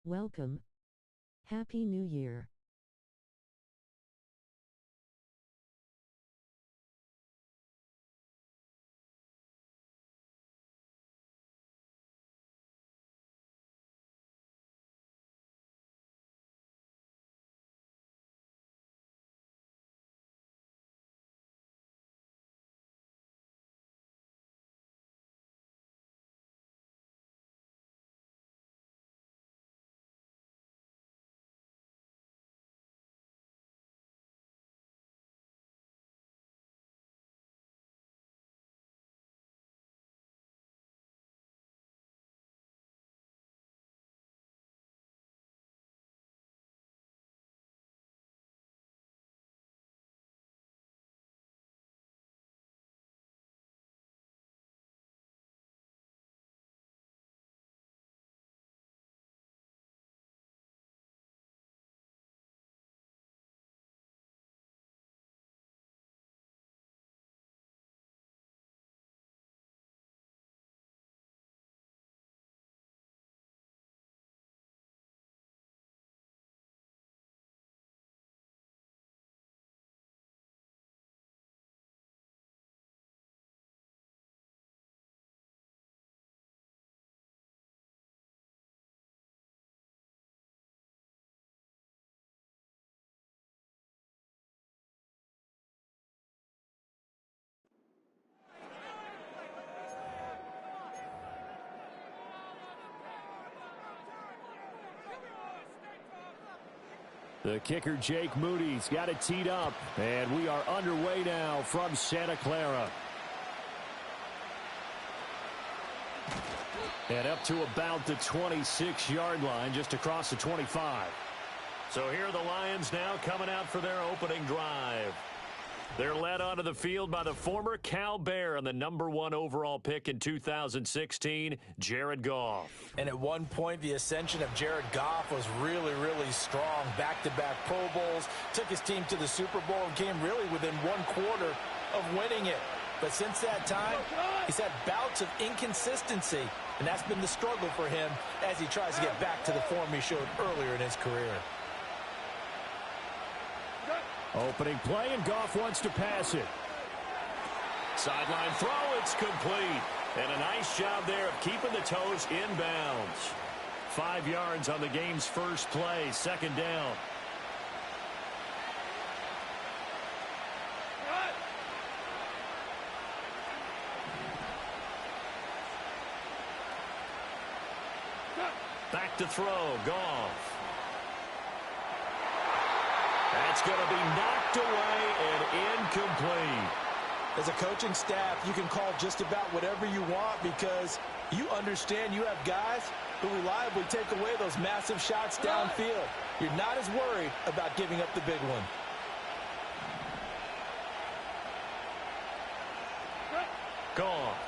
Welcome. Happy New Year. The kicker, Jake Moody's got it teed up, and we are underway now from Santa Clara. And up to about the 26-yard line, just across the 25. So here are the Lions now coming out for their opening drive. They're led onto the field by the former Cal Bear and the #1 overall pick in 2016, Jared Goff. And at one point, the ascension of Jared Goff was really, really strong. Back-to-back Pro Bowls, took his team to the Super Bowl and came really within one quarter of winning it. But since that time, he's had bouts of inconsistency, and that's been the struggle for him as he tries to get back to the form he showed earlier in his career. Opening play, and Goff wants to pass it. Sideline throw, it's complete. And a nice job there of keeping the toes inbounds. 5 yards on the game's first play, second down. Back to throw, Goff. That's going to be knocked away and incomplete. As a coaching staff, you can call just about whatever you want because you understand you have guys who reliably take away those massive shots downfield. You're not as worried about giving up the big one. Goff.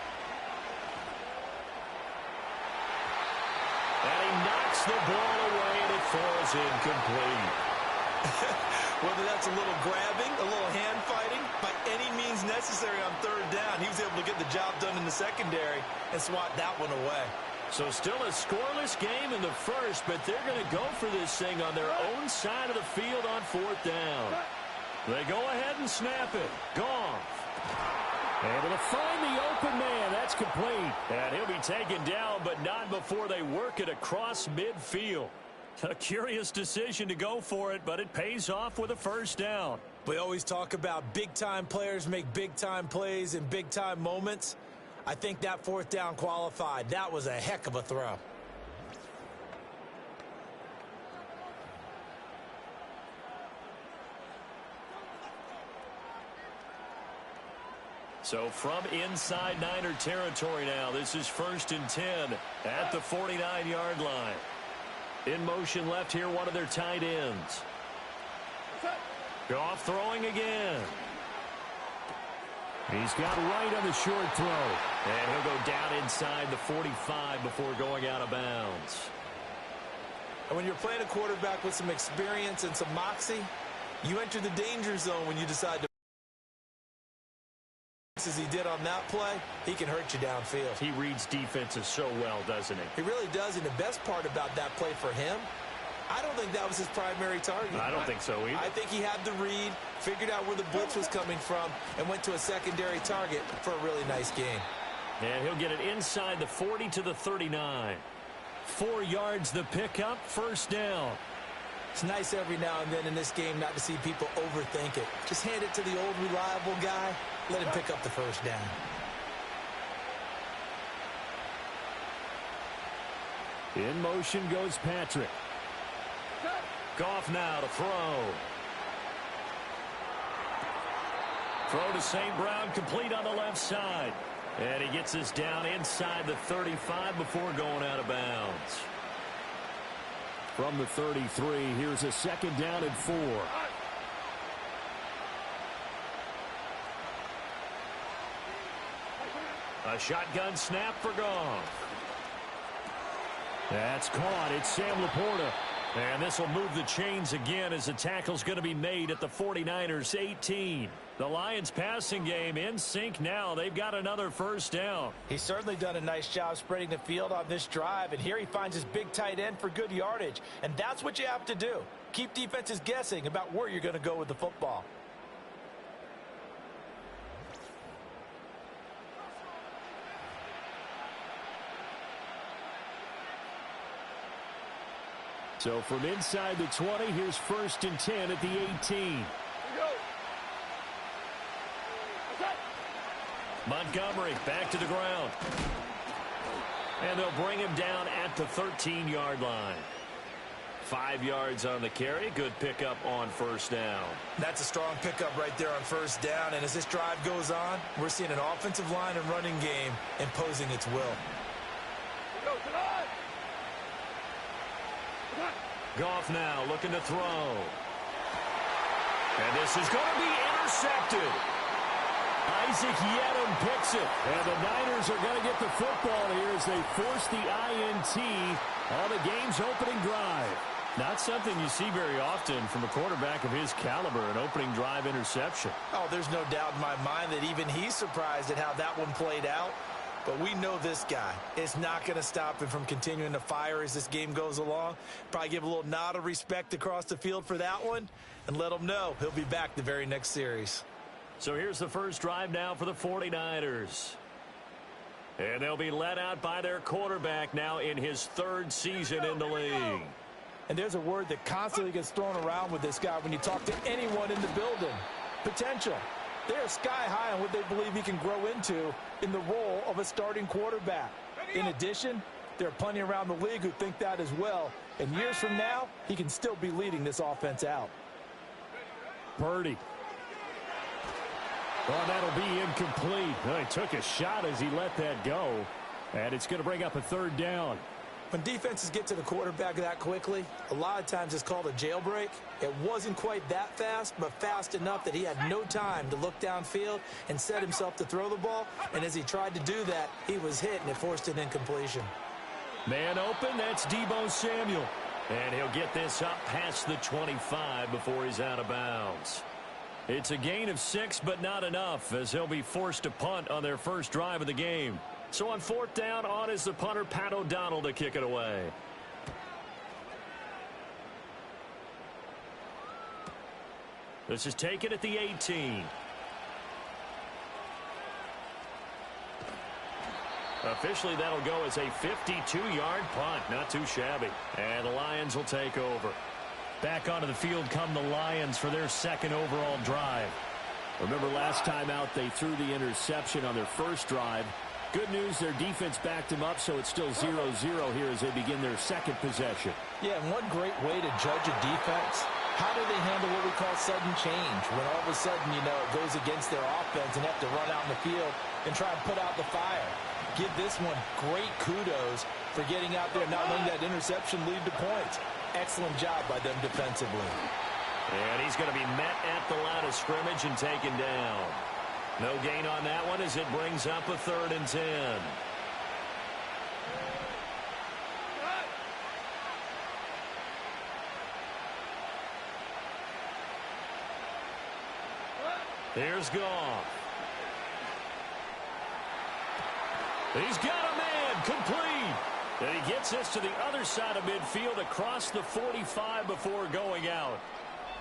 And he knocks the ball away, and it falls incomplete. Whether that's a little grabbing, a little hand fighting, by any means necessary on third down, he was able to get the job done in the secondary and swat that one away. So still a scoreless game in the first, but they're going to go for this thing on their own side of the field on fourth down. They go ahead and snap it. Goff. Able to find the open man. That's complete. And he'll be taken down, but not before they work it across midfield. A curious decision to go for it, but it pays off with a first down. We always talk about big-time players make big-time plays in big-time moments. I think that fourth down qualified. That was a heck of a throw. So from inside Niner territory now, this is 1st and 10 at the 49-yard line. In motion left here, one of their tight ends. Goff throwing again. He's got right on the short throw. And he'll go down inside the 45 before going out of bounds. And when you're playing a quarterback with some experience and some moxie, you enter the danger zone when you decide to close as he did on that play, he can hurt you downfield. He reads defenses so well, doesn't he? He really does, and the best part about that play for him, I don't think that was his primary target. I don't think so either. I think he had the read, figured out where the blitz was coming from, and went to a secondary target for a really nice game. And he'll get it inside the 40 to the 39. 4 yards the pickup, first down. It's nice every now and then in this game not to see people overthink it. Just hand it to the old reliable guy, let him pick up the first down. In motion goes Patrick. Goff now to throw. Throw to St. Brown, complete on the left side. And he gets us down inside the 35 before going out of bounds. From the 33, here's a second down and 4. A shotgun snap for Goff. That's caught. It's Sam Laporta. And this will move the chains again as the tackle's going to be made at the 49ers 18. The Lions passing game in sync now. They've got another first down. He's certainly done a nice job spreading the field on this drive, and here he finds his big tight end for good yardage. And that's what you have to do. Keep defenses guessing about where you're going to go with the football. So from inside the 20, here's first and 10 at the 18. Montgomery back to the ground. And they'll bring him down at the 13-yard line. 5 yards on the carry. Good pickup on first down. That's a strong pickup right there on first down. And as this drive goes on, we're seeing an offensive line and running game imposing its will. Goff now looking to throw. And this is going to be intercepted. Isaac Yiadom picks it. And the Niners are going to get the football here as they force the INT on the game's opening drive. Not something you see very often from a quarterback of his caliber, an opening drive interception. Oh, there's no doubt in my mind that even he's surprised at how that one played out. But we know this guy is not going to stop him from continuing to fire as this game goes along. Probably give a little nod of respect across the field for that one and let him know he'll be back the very next series. So here's the first drive now for the 49ers. And they'll be led out by their quarterback now in his 3rd season in the league. And there's a word that constantly gets thrown around with this guy when you talk to anyone in the building. Potential. They are sky high on what they believe he can grow into in the role of a starting quarterback. In addition, there are plenty around the league who think that as well. And years from now, he can still be leading this offense out. Purdy. Well, that'll be incomplete. Well, he took a shot as he let that go. And it's going to bring up a 3rd down. When defenses get to the quarterback that quickly, a lot of times it's called a jailbreak. It wasn't quite that fast, but fast enough that he had no time to look downfield and set himself to throw the ball. And as he tried to do that, he was hit, and it forced an incompletion. Man open, that's Deebo Samuel. And he'll get this up past the 25 before he's out of bounds. It's a gain of 6, but not enough, as he'll be forced to punt on their first drive of the game. So on 4th down, on is the punter, Pat O'Donnell, to kick it away. This is taken at the 18. Officially, that'll go as a 52-yard punt. Not too shabby. And the Lions will take over. Back onto the field come the Lions for their 2nd overall drive. Remember last time out, they threw the interception on their first drive. Good news, their defense backed them up, so it's still 0-0 here as they begin their 2nd possession. Yeah, and one great way to judge a defense, how do they handle what we call sudden change? When all of a sudden, you know, it goes against their offense and they have to run out in the field and try and put out the fire. Give this one great kudos for getting out there and not letting that interception lead to points. Excellent job by them defensively. And he's going to be met at the line of scrimmage and taken down. No gain on that one as it brings up a 3rd and 10. Here's Goff. He's got a man, complete. And he gets this to the other side of midfield across the 45 before going out.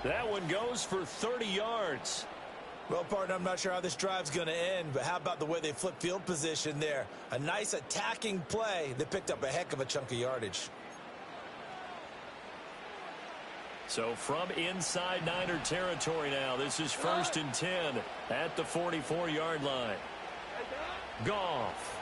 That one goes for 30 yards. Well, partner, I'm not sure how this drive's going to end, but how about the way they flip field position there? A nice attacking play that picked up a heck of a chunk of yardage. So from inside Niner territory now, this is 1st and 10 at the 44-yard line. Goff.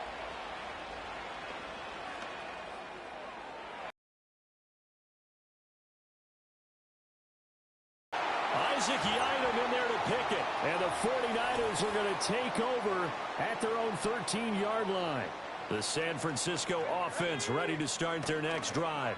Isaac Yiadom in there to pick it. And the 49ers are going to take over at their own 13-yard line. The San Francisco offense ready to start their next drive.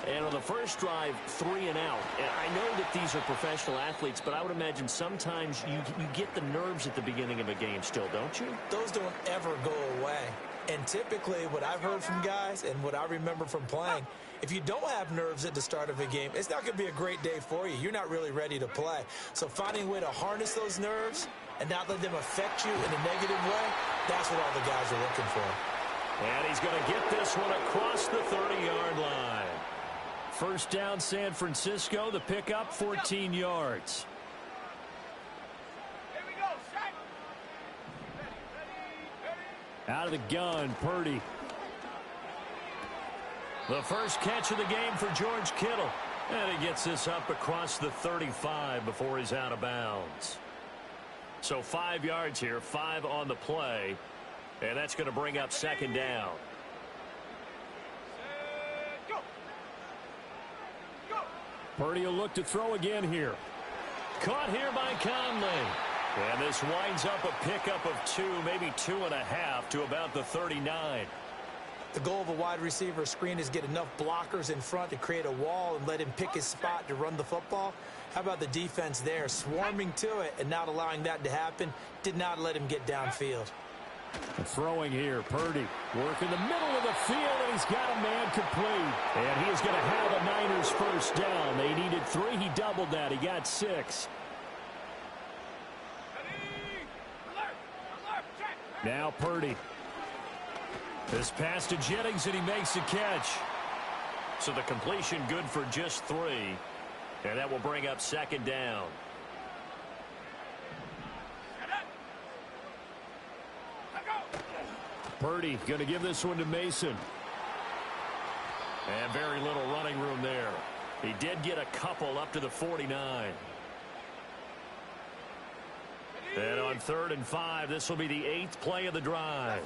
And on the first drive, 3 and out. And I know that these are professional athletes, but I would imagine sometimes you get the nerves at the beginning of a game still, don't you? Those don't ever go away. And typically what I've heard from guys and what I remember from playing, if you don't have nerves at the start of a game, it's not going to be a great day for you. You're not really ready to play. So finding a way to harness those nerves and not let them affect you in a negative way, that's what all the guys are looking for. And he's going to get this one across the 30-yard line. First down, San Francisco. The pickup, 14 yards. Out of the gun, Purdy. The first catch of the game for George Kittle. And he gets this up across the 35 before he's out of bounds. So 5 yards here, 5 on the play. And that's going to bring up 2nd down. Purdy will look to throw again here. Caught here by Conley. And this winds up a pickup of 2, maybe 2.5 to about the 39. The goal of a wide receiver screen is get enough blockers in front to create a wall and let him pick his spot to run the football. How about the defense there? Swarming to it and not allowing that to happen. Did not let him get downfield. Throwing here, Purdy working the middle of the field, and he's got a man complete. And he is going to have a Niners first down. They needed 3. He doubled that. He got 6. Now Purdy. This pass to Jennings, and he makes the catch. So the completion good for just 3. And that will bring up 2nd down. Purdy going to give this one to Mason. And very little running room there. He did get a couple up to the 49. And on 3rd and 5, this will be the 8th play of the drive.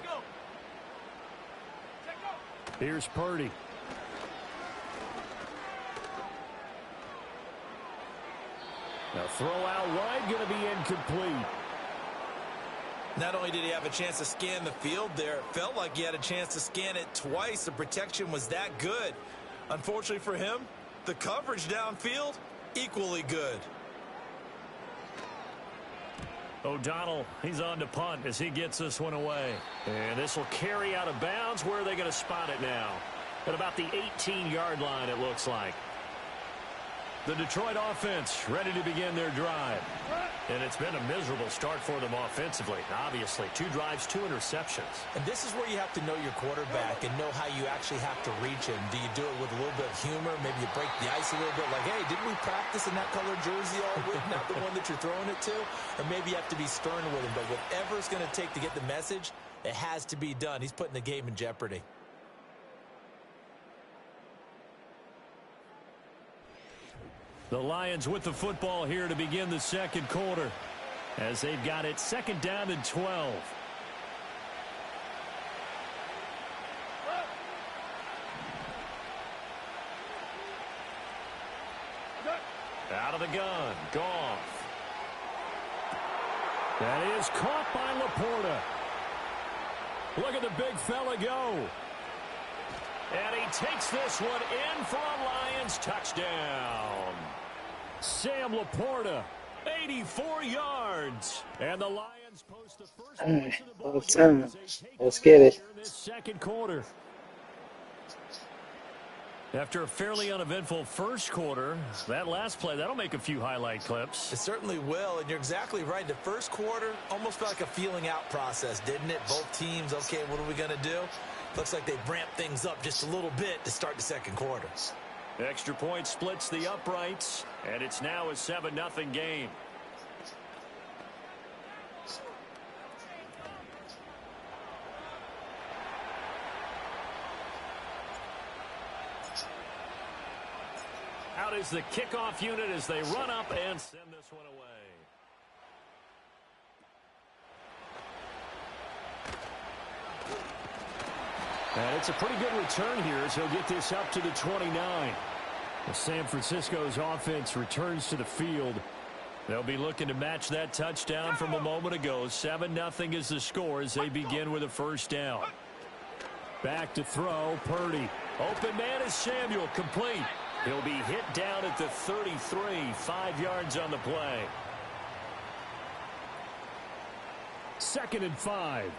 Here's Purdy. Now throw out wide, going to be incomplete. Not only did he have a chance to scan the field there, it felt like he had a chance to scan it twice. The protection was that good. Unfortunately for him, the coverage downfield, equally good. O'Donnell, he's on to punt as he gets this one away. And this will carry out of bounds. Where are they going to spot it now? At about the 18-yard line, it looks like. The Detroit offense ready to begin their drive. And it's been a miserable start for them offensively. Obviously, 2 drives, 2 interceptions. And this is where you have to know your quarterback and know how you actually have to reach him. Do you do it with a little bit of humor? Maybe you break the ice a little bit like, hey, didn't we practice in that colored jersey all week? Not the one that you're throwing it to? Or maybe you have to be stern with him. But whatever it's going to take to get the message, it has to be done. He's putting the game in jeopardy. The Lions with the football here to begin the 2nd quarter as they've got it 2nd down and 12. Out of the gun, Goff. That is caught by Laporta. Look at the big fella go. And he takes this one in for a Lions touchdown. Sam Laporta, 84 yards. And the Lions post the first points of the ball game. Let's get it. In this 2nd quarter. After a fairly uneventful first quarter, that last play, that'll make a few highlight clips. It certainly will, and you're exactly right. The first quarter almost felt like a feeling out process, didn't it? Both teams, okay, what are we going to do? Looks like they ramped things up just a little bit to start the second quarter. Extra point splits the uprights, and it's now a 7-0 game. Out is the kickoff unit as they run up and send this one away. And it's a pretty good return here as he'll get this up to the 29. As San Francisco's offense returns to the field, they'll be looking to match that touchdown from a moment ago. 7-0 is the score as they begin with a first down. Back to throw, Purdy. Open man is Samuel, complete. He'll be hit down at the 33, 5 yards on the play. 2nd and 5.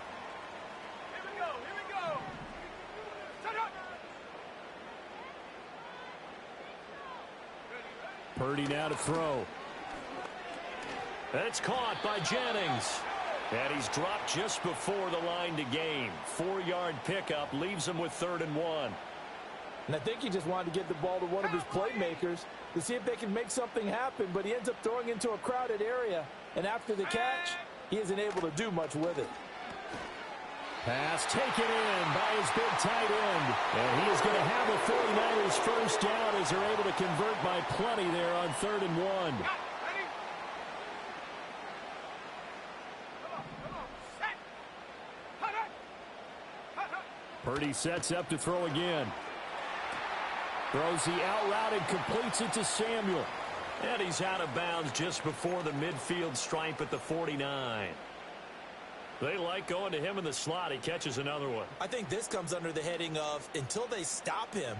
Purdy now to throw. That's caught by Jennings. And he's dropped just before the line to gain. 4-yard pickup leaves him with 3rd and 1. And I think he just wanted to get the ball to one of his playmakers to see if they can make something happen, but he ends up throwing into a crowded area. And after the catch, he isn't able to do much with it. Pass taken in by his big tight end. And he is going to have the 49ers first down as they're able to convert by plenty there on 3rd and 1. Purdy sets up to throw again. Throws the out route and completes it to Samuel. And he's out of bounds just before the midfield stripe at the 49. They like going to him in the slot. He catches another one. I think this comes under the heading of until they stop him,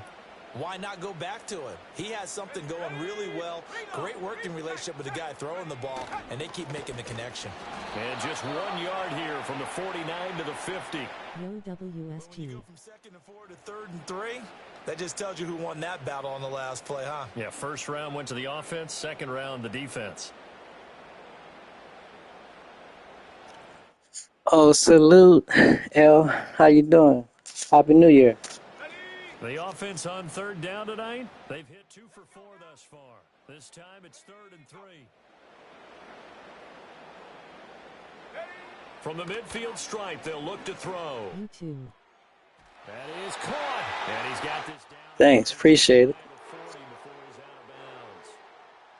why not go back to him? He has something going really well. Great working relationship with the guy throwing the ball, and they keep making the connection. And just 1 yard here from the 49 to the 50. No WST. When you go from 2nd and 4 to 3rd and 3, that just tells you who won that battle on the last play, huh? Yeah, first round went to the offense, second round the defense. Oh, salute, L. How you doing? Happy New Year. The offense on 3rd down tonight, they've hit 2 for 4 thus far. This time it's 3rd and 3. From the midfield stripe, they'll look to throw. YouTube. That is caught. And he's got this down. Thanks, appreciate it.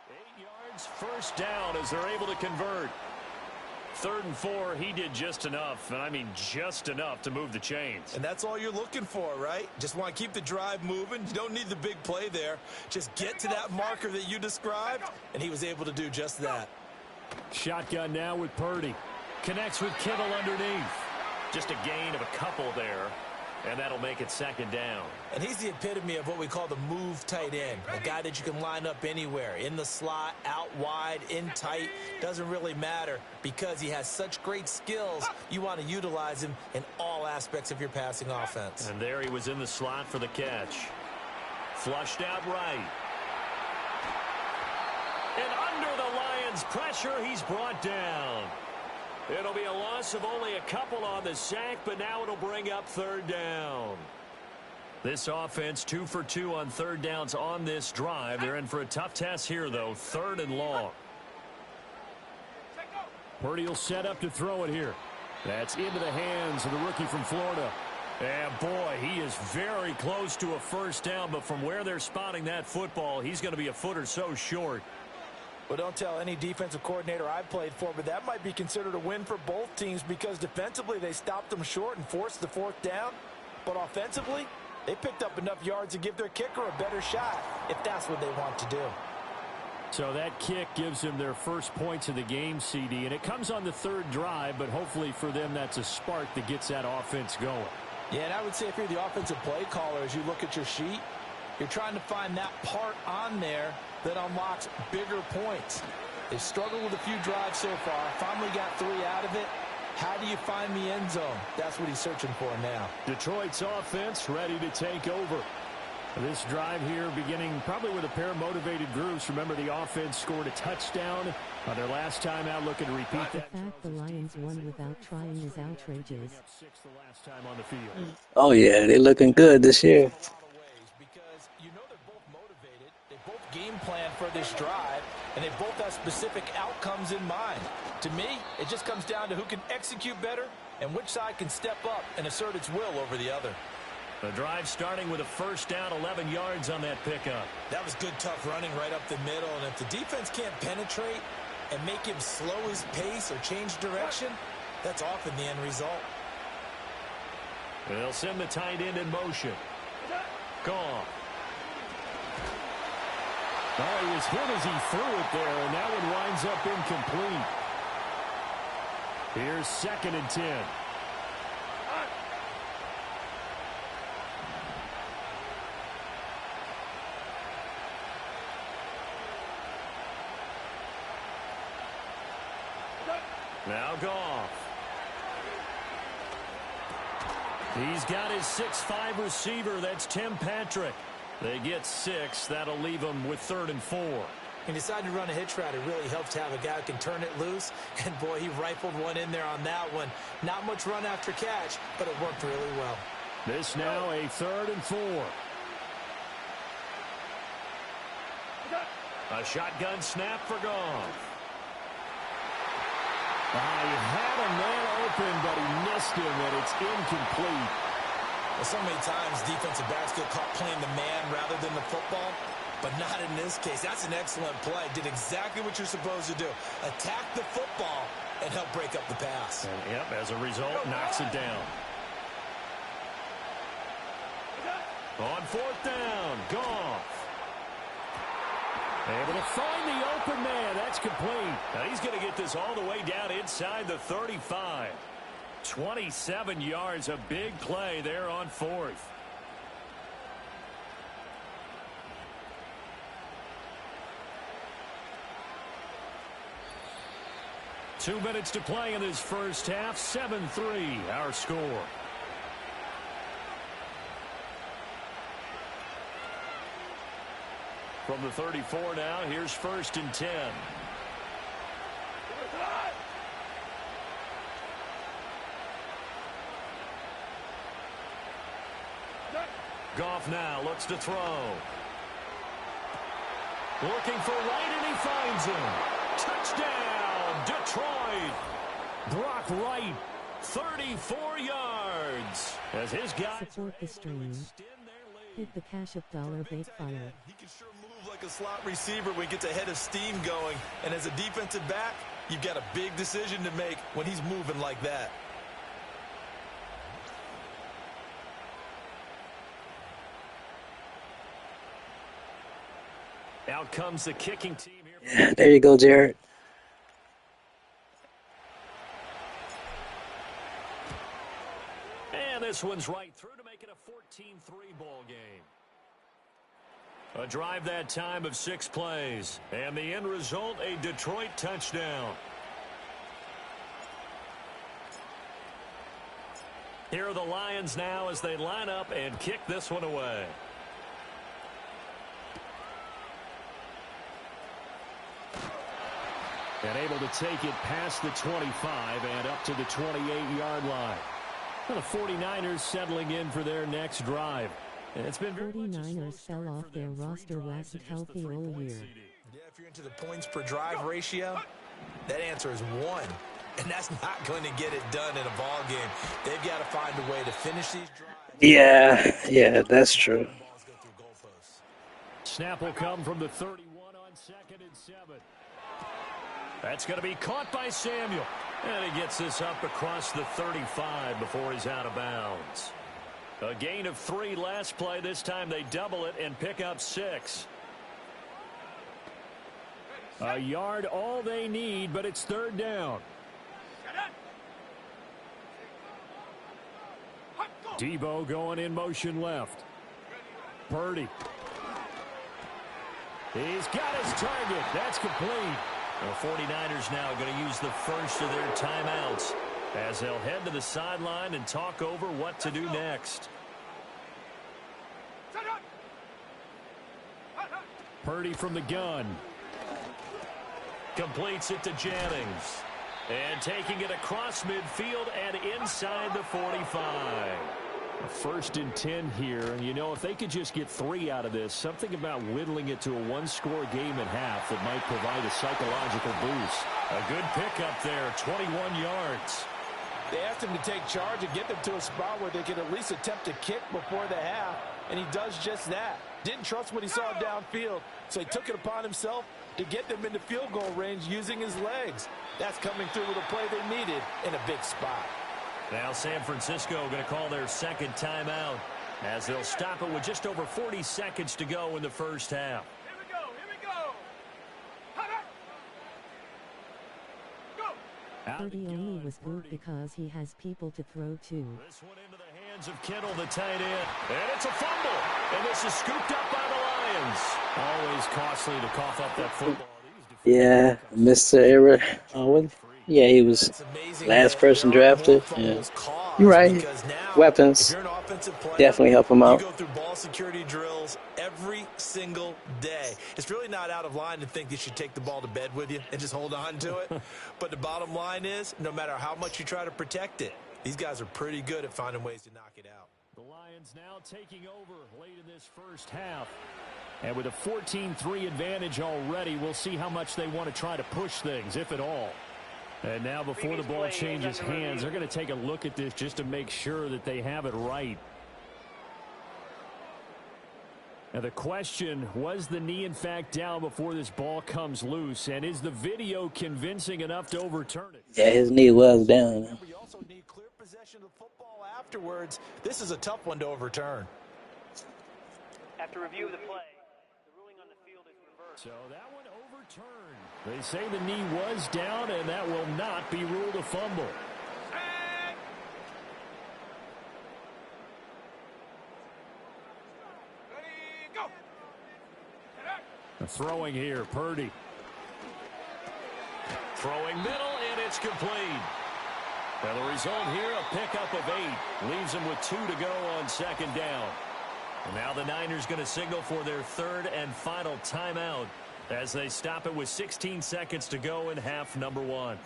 8 yards, first down as they're able to convert. 3rd and 4, he did just enough, and I mean just enough to move the chains. And that's all you're looking for, right? Just want to keep the drive moving. You don't need the big play there. Just get to that marker that you described, and he was able to do just that. Shotgun now with Purdy. Connects with Kittle underneath. Just a gain of a couple there. And that'll make it 2nd down. And he's the epitome of what we call the move tight end. A guy that you can line up anywhere. In the slot, out wide, in tight. Doesn't really matter because he has such great skills. You want to utilize him in all aspects of your passing offense. And there he was in the slot for the catch. Flushed out right. And under the Lions' pressure, he's brought down. It'll be a loss of only a couple on the sack, but now it'll bring up 3rd down. This offense 2 for 2 on 3rd downs on this drive. They're in for a tough test here, though. 3rd and long. Purdy will set up to throw it here. That's into the hands of the rookie from Florida. And, boy, he is very close to a first down, but from where they're spotting that football, he's going to be a foot or so short. Well, don't tell any defensive coordinator I've played for, but that might be considered a win for both teams because defensively they stopped them short and forced the 4th down. But offensively, they picked up enough yards to give their kicker a better shot if that's what they want to do. So that kick gives them their first points of the game, CD, and it comes on the 3rd drive, but hopefully for them that's a spark that gets that offense going. Yeah, and I would say if you're the offensive play caller, as you look at your sheet, you're trying to find that part on there that unlocks bigger points. They've struggled with a few drives so far. Finally got 3 out of it. How do you find the end zone? That's what he's searching for now. Detroit's offense ready to take over. This drive here beginning probably with a pair of motivated groups. Remember, the offense scored a touchdown on their last time out, looking to repeat that. The fact the Lions won without trying is outrageous. The last time on the field. Oh, yeah, they're looking good this year. Because you know they're both motivated, they both game plan for this drive, and they both have specific outcomes in mind. To me, it just comes down to who can execute better and which side can step up and assert its will over the other. The drive starting with a first down, 11 yards on that pickup. That was good, tough running right up the middle, and if the defense can't penetrate and make him slow his pace or change direction, that's often the end result. They'll send the tight end in motion. Gone. Oh, he was hit as he threw it there, and that one winds up incomplete. Here's 2nd and 10. Now Goff. He's got his 6'5" receiver. That's Tim Patrick. They get 6. That'll leave them with 3rd and 4. He decided to run a hitch route. It really helps to have a guy who can turn it loose. And, boy, he rifled one in there on that one. Not much run after catch, but it worked really well. This now a 3rd and 4. A shotgun snap for Goff. He had a man open, but he missed him, and it's incomplete. Well, so many times defensive backs get caught playing the man rather than the football, but not in this case. That's an excellent play. Did exactly what you're supposed to do. Attack the football and help break up the pass. And, yep, as a result, knocks it down. On 4th down, Goff. Able to find the open man. That's complete. Now he's going to get this all the way down inside the 35. 27 yards, a big play there on 4th. Two minutes to play in this first half. 7-3, our score. From the 34 now, here's 1st and 10. Goff now looks to throw. Looking for Wright, and he finds him. Touchdown, Detroit. Brock Wright, 34 yards. As his guys Support the stream. Hit the Cash App $8 fire. He can sure move like a slot receiver when he gets a head of steam going. And as a defensive back, you've got a big decision to make when he's moving like that. Out comes the kicking team here. Yeah, there you go, Jared. And this one's right through to make it a 14-3 ball game. A drive that time of 6 plays. And the end result, a Detroit touchdown. Here are the Lions now as they line up and kick this one away. And able to take it past the 25 and up to the 28-yard line. Well, the 49ers settling in for their next drive. And it's been 49ers fell off their roster wasn't healthy all year. Yeah, if you're into the points per drive ratio, that answer is 1. And that's not going to get it done in a ball game. They've got to find a way to finish these drives. Yeah, that's true. Snap will come from the 31 on 2nd and 7. That's going to be caught by Samuel. And he gets this up across the 35 before he's out of bounds. A gain of 3 last play. This time they double it and pick up 6. A yard all they need, but it's 3rd down. Debo going in motion left. Purdy. He's got his target. That's complete. The 49ers now going to use the first of their timeouts as they'll head to the sideline and talk over what to do next. Purdy from the gun. Completes it to Jennings. And taking it across midfield and inside the 45. A 1st and 10 here. And, you know, if they could just get 3 out of this, something about whittling it to a 1-score game at half that might provide a psychological boost. A good pickup there, 21 yards. They asked him to take charge and get them to a spot where they could at least attempt to kick before the half, and he does just that. Didn't trust what he saw downfield, so he took it upon himself to get them into field goal range using his legs. That's coming through with a play they needed in a big spot. Now San Francisco going to call their 2nd timeout as they'll stop it with just over 40 seconds to go in the first half. Here we go, here we go. Purdy only was good because he has people to throw to. This one into the hands of Kittle, the tight end. And it's a fumble. And this is scooped up by the Lions. Always costly to cough up that football. Yeah, Mr. Eric Owen. Yeah, he was last person drafted. Yeah. You're right. Weapons definitely help him out. You go through ball security drills every single day. It's really not out of line to think you should take the ball to bed with you and just hold on to it. But the bottom line is, no matter how much you try to protect it, these guys are pretty good at finding ways to knock it out. The Lions now taking over late in this first half. And with a 14-3 advantage already, we'll see how much they want to try to push things, if at all. And now before the ball changes hands, they're going to take a look at this just to make sure that they have it right. Now the question, was the knee in fact down before this ball comes loose? And is the video convincing enough to overturn it? Yeah, his knee was down. We also need clear possession of the football afterwards. This is a tough one to overturn. After review of the play, the ruling on the field is reversed. So that one overturned. They say the knee was down, and that will not be ruled a fumble. Throwing here, Purdy. Throwing middle, and it's complete. Now the result here, a pickup of 8. Leaves them with 2 to go on 2nd down. And now the Niners going to signal for their 3rd and final timeout as they stop it with 16 seconds to go in half number 1.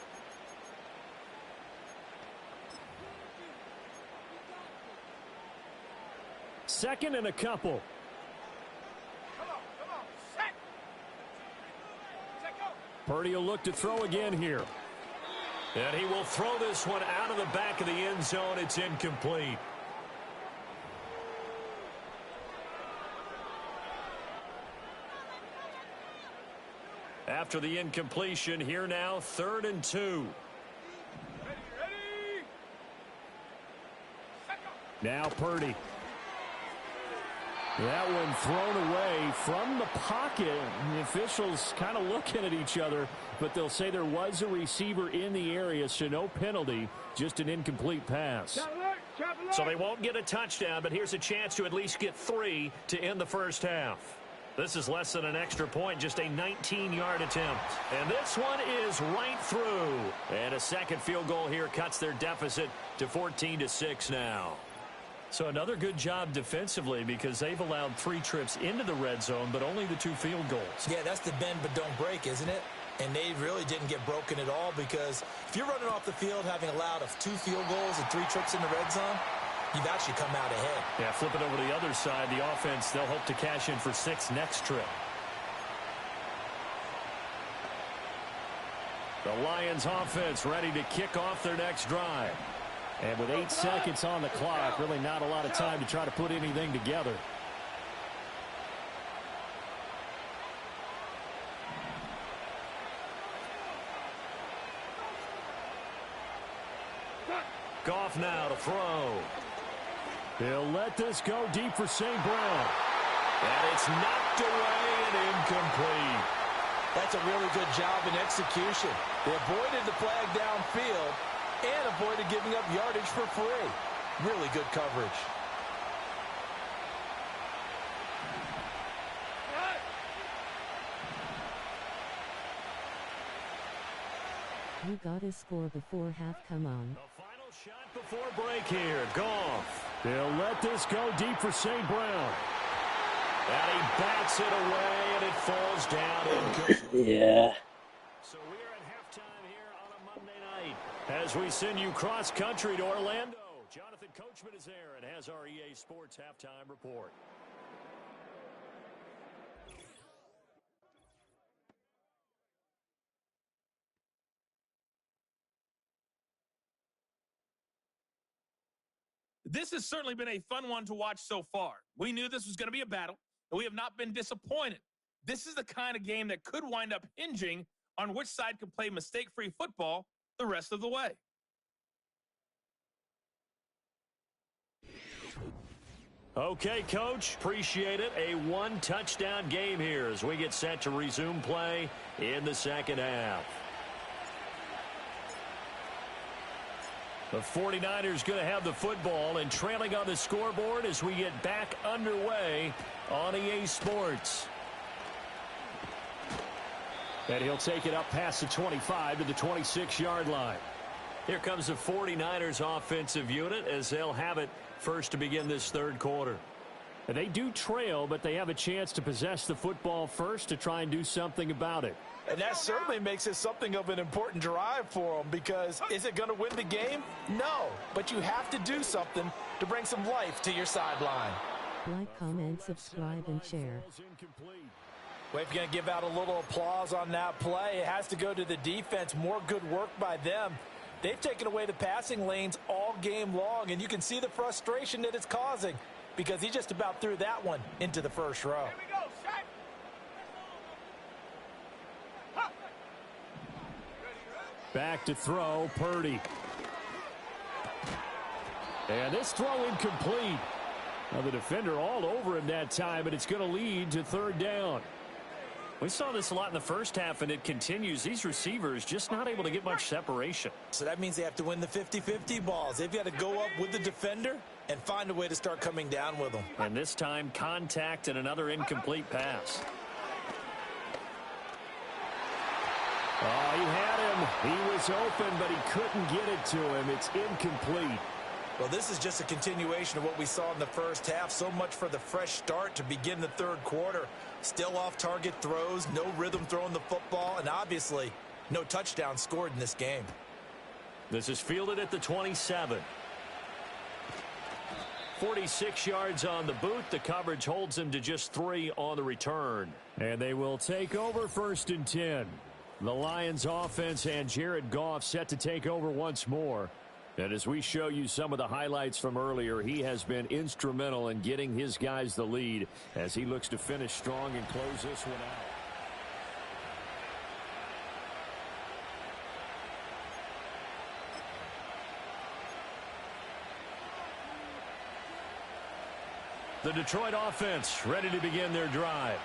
Second and a couple. Purdy will look to throw again here. And he will throw this one out of the back of the end zone. It's incomplete. After the incompletion, here now, 3rd and 2. Now Purdy. That one thrown away from the pocket. The officials kind of looking at each other, but they'll say there was a receiver in the area, so no penalty, just an incomplete pass. So they won't get a touchdown, but here's a chance to at least get 3 to end the first half. This is less than an extra point, just a 19-yard attempt. And this one is right through. And a second field goal here cuts their deficit to 14-6 now. So another good job defensively because they've allowed 3 trips into the red zone, but only the 2 field goals. Yeah, that's the bend but don't break, isn't it? And they really didn't get broken at all because if you're running off the field having allowed 2 field goals and 3 trips in the red zone, you've actually come out ahead. Yeah, flip it over to the other side. The offense, they'll hope to cash in for 6 next trip. The Lions offense ready to kick off their next drive. And with 8 seconds on the clock, really not a lot of time to try to put anything together. Goff now to throw. They'll let this go deep for St. Brown. And it's knocked away and incomplete. That's a really good job in execution. They avoided the flag downfield and avoided giving up yardage for free. Really good coverage. You gotta score before half, come on. The final shot before break here. Goff. They'll let this go deep for St. Brown. And he bats it away, and it falls down. Yeah. So we are at halftime here on a Monday night as we send you cross-country to Orlando. Jonathan Coachman is there and has our EA Sports halftime report. This has certainly been a fun one to watch so far. We knew this was going to be a battle, and we have not been disappointed. This is the kind of game that could wind up hinging on which side can play mistake-free football the rest of the way. Okay, Coach, appreciate it. A one-touchdown game here as we get set to resume play in the second half. The 49ers going to have the football and trailing on the scoreboard as we get back underway on EA Sports. And he'll take it up past the 25 to the 26-yard line. Here comes the 49ers offensive unit as they'll have it first to begin this third quarter. And they do trail, but they have a chance to possess the football first to try and do something about it. And that certainly makes it something of an important drive for them, because is it going to win the game? No, but you have to do something to bring some life to your sideline. Like, comment, subscribe, and share. Well, if you're going to give out a little applause on that play, it has to go to the defense. More good work by them. They've taken away the passing lanes all game long, and you can see the frustration that it's causing because he just about threw that one into the first row. Back to throw, Purdy. And this throw incomplete. Now the defender all over him that time, but it's going to lead to third down. We saw this a lot in the first half, and it continues. These receivers just not able to get much separation. So that means they have to win the 50-50 balls. They've got to go up with the defender and find a way to start coming down with them. And this time, contact and another incomplete pass. Oh, he had him. He was open, but he couldn't get it to him. It's incomplete. Well, this is just a continuation of what we saw in the first half. So much for the fresh start to begin the third quarter. Still off-target throws, no rhythm throwing the football, and obviously no touchdown scored in this game. This is fielded at the 27. 46 yards on the boot. The coverage holds him to just 3 on the return. And they will take over 1st and 10. The Lions offense and Jared Goff set to take over once more. And as we show you some of the highlights from earlier, he has been instrumental in getting his guys the lead as he looks to finish strong and close this one out. The Detroit offense ready to begin their drive.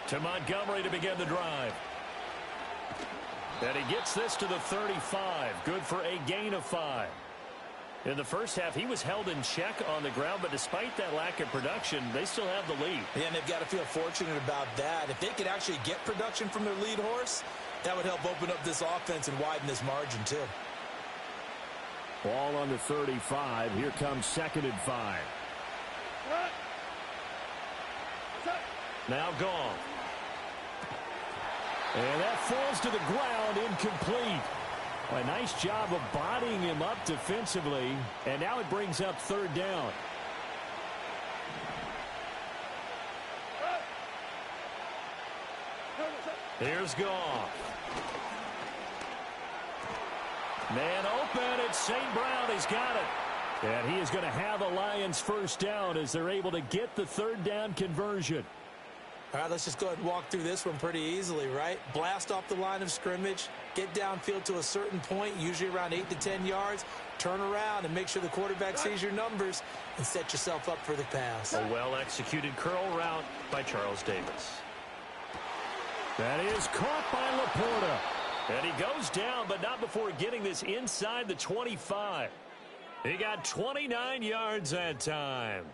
To Montgomery to begin the drive. And he gets this to the 35. Good for a gain of 5. In the first half, he was held in check on the ground, but despite that lack of production, they still have the lead. Yeah, and they've got to feel fortunate about that. If they could actually get production from their lead horse, that would help open up this offense and widen this margin too. Ball on the 35. Here comes 2nd and 5. Now gone. And that falls to the ground, incomplete. A nice job of bodying him up defensively, and now it brings up 3rd down. Here's Goff. Man open, it's St. Brown, he's got it. And he is going to have a Lions 1st down as they're able to get the 3rd down conversion. All right, let's just go ahead and walk through this one pretty easily, right? Blast off the line of scrimmage, get downfield to a certain point, usually around 8 to 10 yards, turn around and make sure the quarterback sees your numbers and set yourself up for the pass. A well-executed curl route by Charles Davis. That is caught by Laporta. And he goes down, but not before getting this inside the 25. He got 29 yards that time.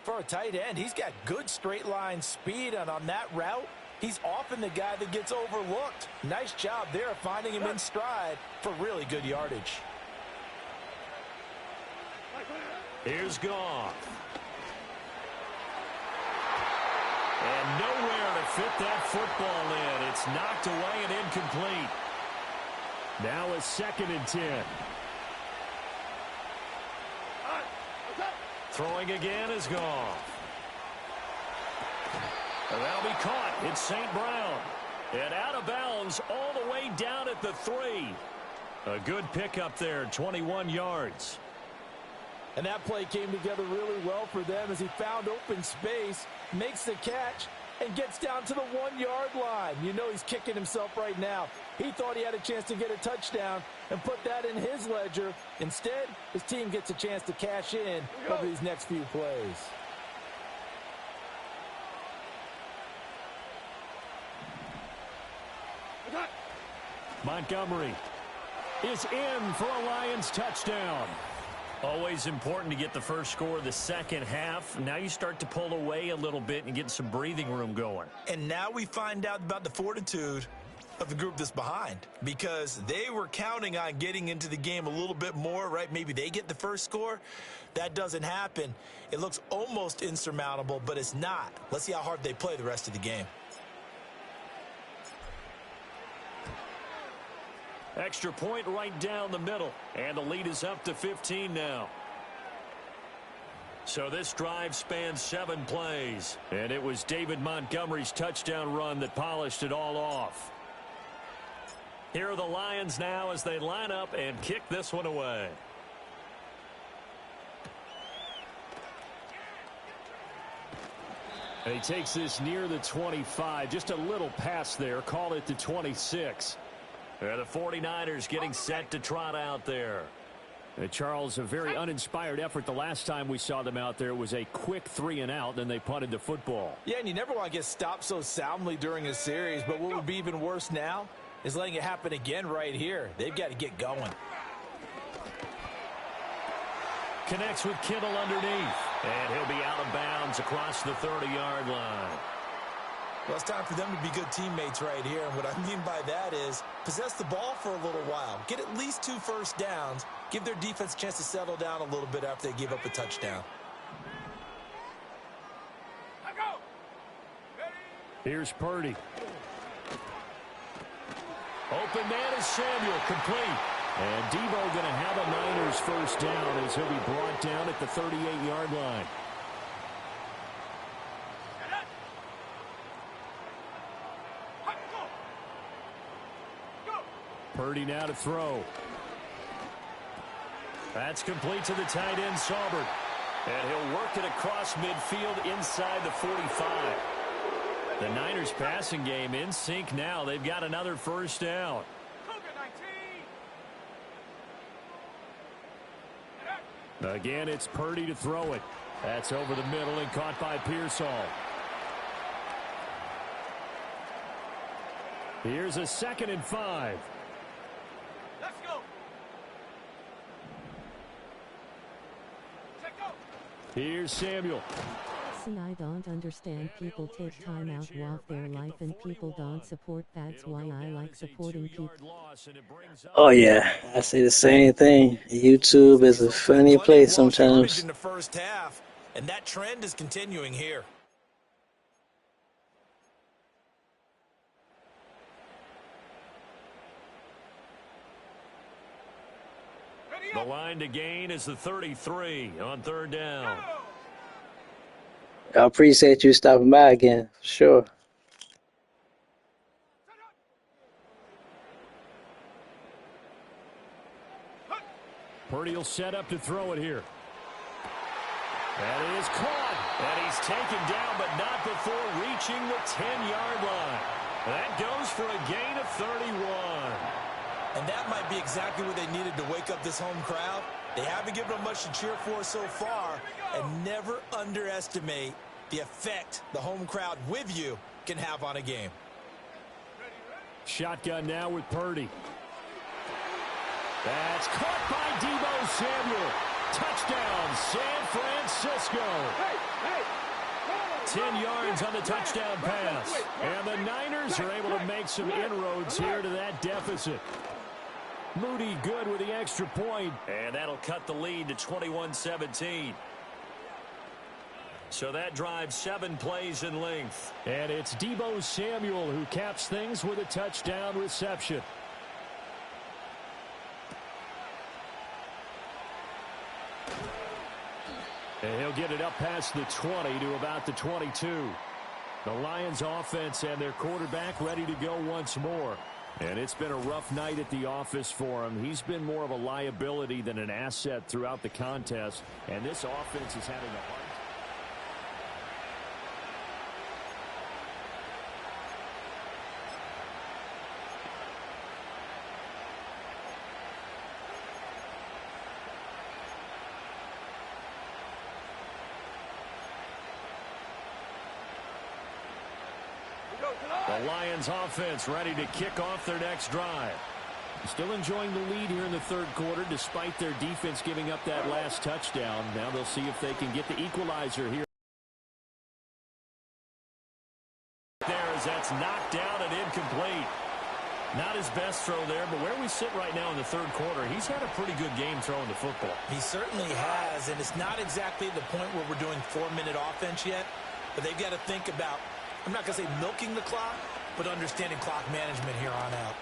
For a tight end, he's got good straight line speed, and on that route, he's often the guy that gets overlooked. Nice job there of finding him in stride for really good yardage. Here's Goff. And nowhere to fit that football in. It's knocked away and incomplete. Now a 2nd and 10. Throwing again is Goff. And that'll be caught. It's St. Brown. And out of bounds all the way down at the 3. A good pickup there, 21 yards. And that play came together really well for them as he found open space, makes the catch, and gets down to the 1-yard line. You know he's kicking himself right now. He thought he had a chance to get a touchdown and put that in his ledger. Instead, his team gets a chance to cash in over these next few plays. Montgomery is in for a Lions touchdown. Always important to get the first score of the second half. Now you start to pull away a little bit and get some breathing room going. And now we find out about the fortitude of the group that's behind, because they were counting on getting into the game a little bit more, right? Maybe they get the first score. That doesn't happen. It looks almost insurmountable, but it's not. Let's see how hard they play the rest of the game. Extra point right down the middle. And the lead is up to 15 now. So this drive spans 7 plays. And it was David Montgomery's touchdown run that polished it all off. Here are the Lions now as they line up and kick this one away. And he takes this near the 25. Just a little pass there. Call it the 26. The 49ers getting set to trot out there. Charles, a very uninspired effort. The last time we saw them out there was a quick 3-and-out, then they punted the football. Yeah, and you never want to get stopped so soundly during a series, but what would be even worse now is letting it happen again right here. They've got to get going. Connects with Kittle underneath. And he'll be out of bounds across the 30-yard line. Well, it's time for them to be good teammates right here. And what I mean by that is possess the ball for a little while. Get at least 2 first downs. Give their defense a chance to settle down a little bit after they give up a touchdown. Here's Purdy. Open man is Samuel, complete. And Debo going to have a Niners first down as he'll be brought down at the 38-yard line. Purdy now to throw. That's complete to the tight end, Saubert. And he'll work it across midfield inside the 45. The Niners passing game in sync now. They've got another first down. Again, it's Purdy to throw it. That's over the middle and caught by Pearsall. Here's a 2nd and 5. Let's go. Here's Samuel. See, I don't understand. People take time out of their life and people don't support. That's why I like supporting people. Oh yeah, I say the same thing. YouTube is a funny place sometimes. In the first half, and that trend is continuing here. The line to gain is the 33 on 3rd down. I appreciate you stopping by again, for sure. Purdy will set up to throw it here. That is caught. And he's taken down, but not before reaching the 10-yard line. That goes for a gain of 31. And that might be exactly what they needed to wake up this home crowd. They haven't given them much to cheer for so far. And never underestimate the effect the home crowd with you can have on a game. Shotgun now with Purdy. That's caught by Debo Samuel. Touchdown, San Francisco. 10 yards on the touchdown pass. And the Niners are able to make some inroads here to that deficit. Moody good with the extra point. And that'll cut the lead to 21-17. So that drives 7 plays in length. And it's Deebo Samuel who caps things with a touchdown reception. And he'll get it up past the 20 to about the 22. The Lions offense and their quarterback ready to go once more. And it's been a rough night at the office for him. He's been more of a liability than an asset throughout the contest. And this offense is having a hard time. The Lions offense ready to kick off their next drive. Still enjoying the lead here in the third quarter despite their defense giving up that last touchdown. Now they'll see if they can get the equalizer here. There as that's knocked down and incomplete. Not his best throw there, but where we sit right now in the third quarter, he's had a pretty good game throwing the football. He certainly has, and it's not exactly the point where we're doing 4-minute offense yet, but they've got to think about, I'm not going to say milking the clock, but understanding clock management here on out.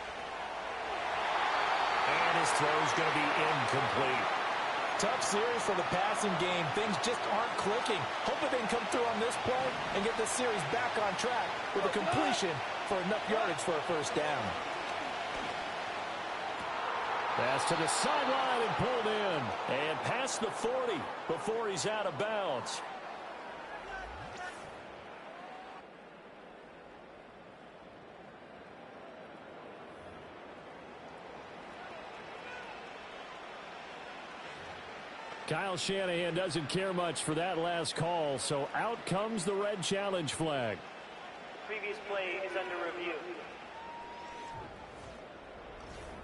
And his throw is going to be incomplete. Tough series for the passing game. Things just aren't clicking. Hopefully they can come through on this play and get this series back on track with a completion for enough yardage for a first down. Pass to the sideline and pulled in. And past the 40 before he's out of bounds. Kyle Shanahan doesn't care much for that last call, so out comes the red challenge flag. Previous play is under review.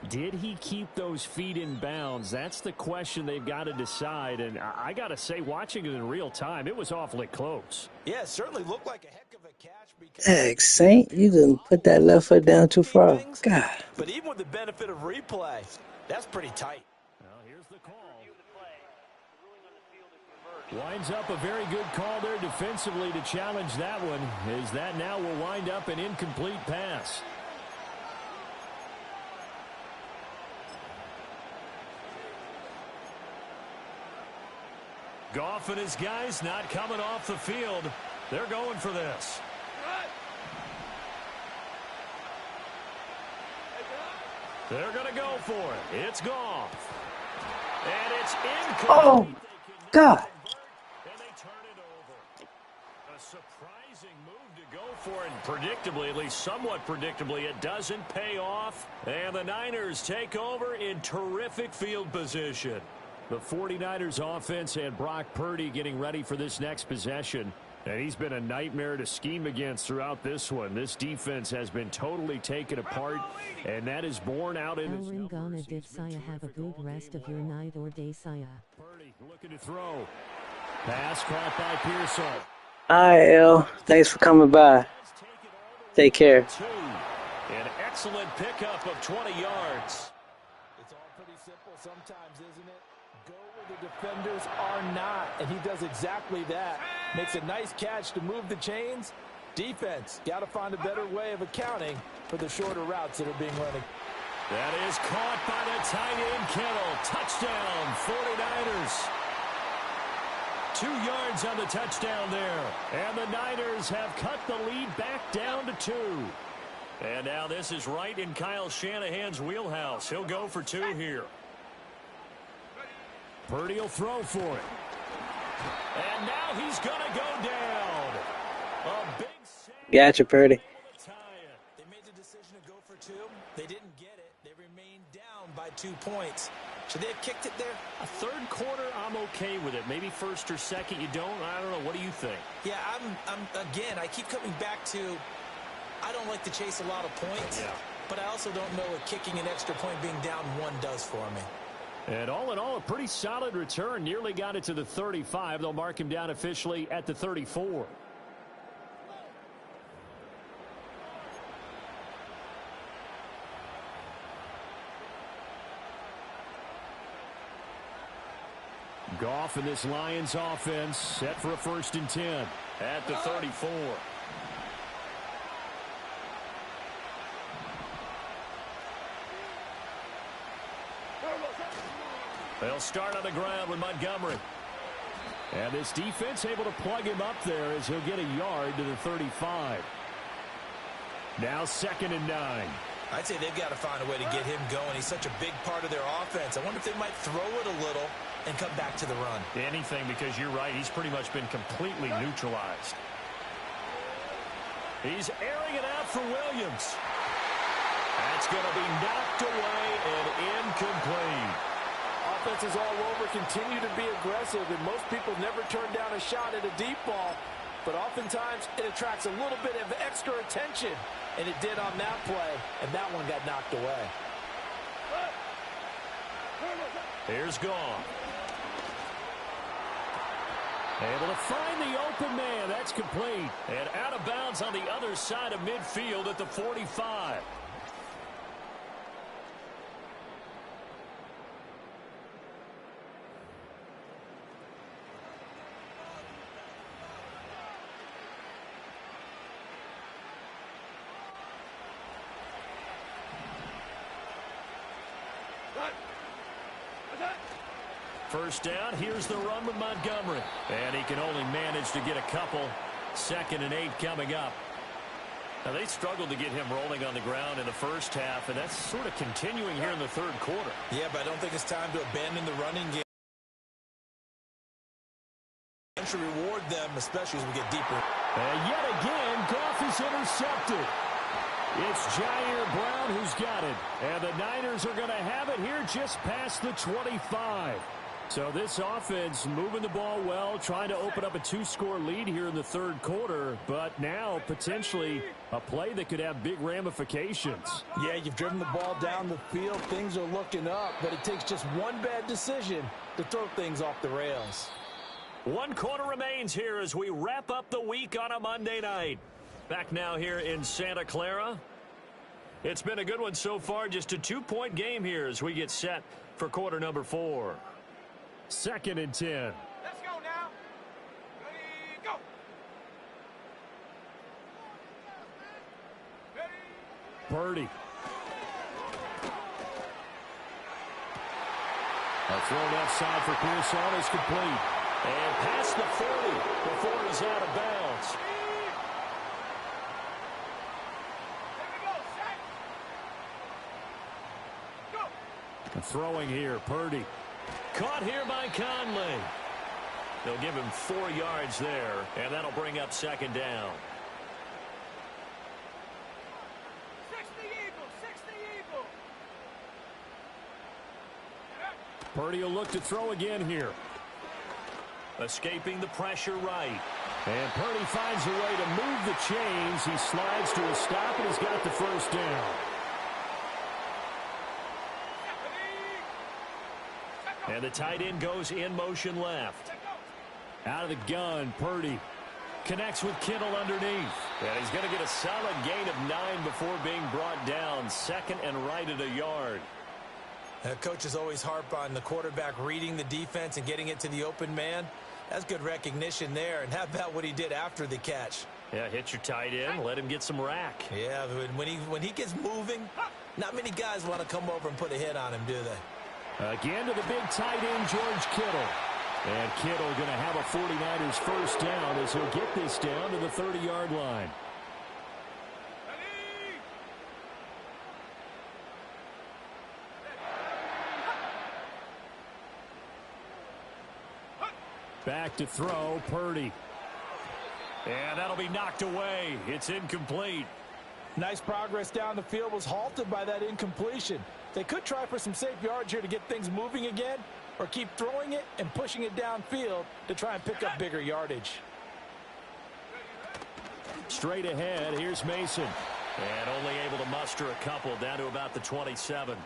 Did he keep those feet in bounds? That's the question they've got to decide, and I got to say, watching it in real time, it was awfully close. Yeah, it certainly looked like a heck of a catch. Heck, Saint, you didn't put that left foot down too far. God. But even with the benefit of replay, that's pretty tight. Well, here's the call. Winds up a very good call there defensively to challenge that one, as that now will wind up an incomplete pass. Goff and his guys not coming off the field. They're going for this. They're going to go for it. It's Goff. And it's incomplete. Oh, God. And they turn it over. A surprising move to go for it. Predictably, at least somewhat predictably, it doesn't pay off. And the Niners take over in terrific field position. The 49ers offense and Brock Purdy getting ready for this next possession. And he's been a nightmare to scheme against throughout this one. This defense has been totally taken apart, and that is borne out in his numbers. Gonna did Saya have a good rest of your night or day, Saya. Purdy looking to throw. Pass caught by Pearson. All right, El. Thanks for coming by. Take care. An excellent pickup of 20 yards. It's all pretty simple sometimes, isn't it? Go where the defenders are not, and he does exactly that. Makes a nice catch to move the chains. Defense, got to find a better way of accounting for the shorter routes that are being run. That is caught by the tight end, Kittle. Touchdown, 49ers. 2 yards on the touchdown there. And the Niners have cut the lead back down to 2. And now this is right in Kyle Shanahan's wheelhouse. He'll go for 2 here. Purdy will throw for it. And now he's going to go down. A big save. Gotcha, Purdy. They made the decision to go for 2. They didn't get it. They remained down by 2 points. Should they have kicked it there? A third quarter, I'm okay with it. Maybe first or second, you don't. I don't know. What do you think? Yeah, again, I keep coming back to, I don't like to chase a lot of points. Yeah. But I also don't know what kicking an extra point being down 1 does for me. And all in all, a pretty solid return. Nearly got it to the 35. They'll mark him down officially at the 34. Goff and this Lions offense set for a 1st and 10. At the 34. They'll start on the ground with Montgomery. And this defense able to plug him up there as he'll get a yard to the 35. Now 2nd and 9. I'd say they've got to find a way to get him going. He's such a big part of their offense. I wonder if they might throw it a little and come back to the run. Anything, because you're right. He's pretty much been completely neutralized. He's airing it out for Williams. That's going to be knocked away and incomplete. Offenses all over continue to be aggressive, and most people never turn down a shot at a deep ball. But oftentimes it attracts a little bit of extra attention, and it did on that play, and that one got knocked away. Here's Goff. Able to find the open man. That's complete. And out of bounds on the other side of midfield at the 45. First down, here's the run with Montgomery. And he can only manage to get a couple. 2nd and 8 coming up. Now, they struggled to get him rolling on the ground in the first half, and that's sort of continuing here in the 3rd quarter. Yeah, but I don't think it's time to abandon the running game. Should reward them, especially as we get deeper. And yet again, Goff is intercepted. It's Jair Brown who's got it. And the Niners are going to have it here just past the 25. So this offense moving the ball well, trying to open up a 2-score lead here in the 3rd quarter, but now potentially a play that could have big ramifications. Yeah, you've driven the ball down the field. Things are looking up, but it takes just one bad decision to throw things off the rails. 1 quarter remains here as we wrap up the week on a Monday night. Back now here in Santa Clara. It's been a good one so far, just a 2-point game here as we get set for quarter number 4. 2nd and 10. Let's go now. Ready, go. Purdy. A throw left side for Pearson is complete. And past the 40 before it is out of bounds. Throwing here, Purdy. Caught here by Conley. They'll give him 4 yards there, and that'll bring up 2nd down. 60 Eagles. Purdy will look to throw again here. Escaping the pressure right. And Purdy finds a way to move the chains. He slides to a stop and has got the 1st down. And the tight end goes in motion left. Out of the gun, Purdy connects with Kittle underneath. And he's going to get a solid gain of 9 before being brought down. 2nd and right at a yard. Coaches always harp on the quarterback reading the defense and getting it to the open man. That's good recognition there. And how about what he did after the catch? Yeah, hit your tight end, let him get some rack. Yeah, when he gets moving, not many guys want to come over and put a hit on him, do they? Again to the big tight end, George Kittle. And Kittle going to have a 49ers 1st down as he'll get this down to the 30-yard line. Back to throw, Purdy. And that'll be knocked away. It's incomplete. Nice progress down the field, was halted by that incompletion. They could try for some safe yards here to get things moving again, or keep throwing it and pushing it downfield to try and pick up bigger yardage. Straight ahead, here's Mason. And only able to muster a couple down to about the 27.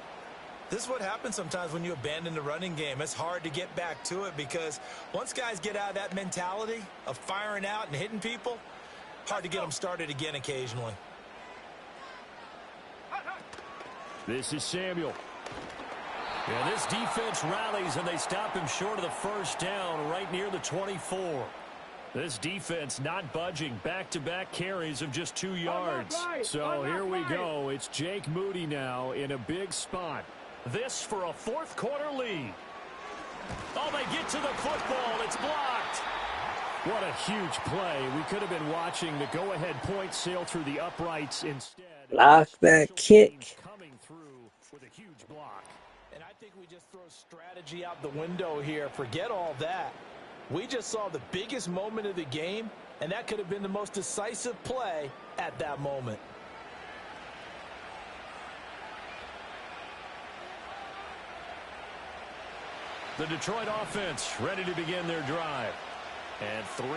This is what happens sometimes when you abandon the running game. It's hard to get back to it because once guys get out of that mentality of firing out and hitting people, hard to get them started again occasionally. This is Samuel. Yeah, this defense rallies, and they stop him short of the first down right near the 24. This defense not budging. Back-to-back carries of just 2 yards. So here we go. It's Jake Moody now in a big spot. This for a fourth-quarter lead. Oh, they get to the football. It's blocked. What a huge play. We could have been watching the go-ahead point sail through the uprights instead. Block that kick. Coming through with a huge block. And I think we just throw strategy out the window here. Forget all that. We just saw the biggest moment of the game, and that could have been the most decisive play at that moment. The Detroit offense ready to begin their drive. And 3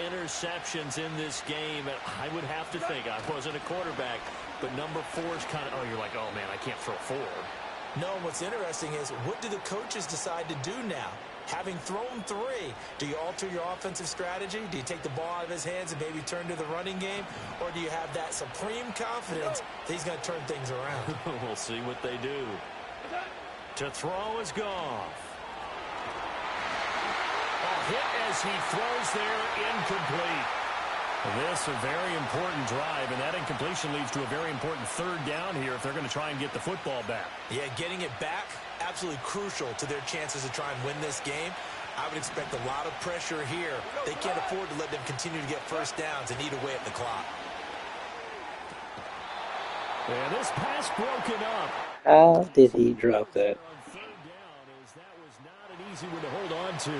interceptions in this game. And I would have to think, I wasn't a quarterback, but number 4 is kind of, oh, you're like, oh, man, I can't throw 4. No, what's interesting is, what do the coaches decide to do now? Having thrown 3, do you alter your offensive strategy? Do you take the ball out of his hands and maybe turn to the running game? Or do you have that supreme confidence that he's going to turn things around? We'll see what they do. To throw is Goff. A hit as he throws there, incomplete. This a very important drive, and that incompletion leads to a very important third down here if they're going to try and get the football back. Yeah, getting it back, absolutely crucial to their chances to try and win this game. I would expect a lot of pressure here. They can't afford to let them continue to get first downs and eat away at the clock. And this pass broken up. How did he drop that? Third down, as that was not an easy one to hold on to.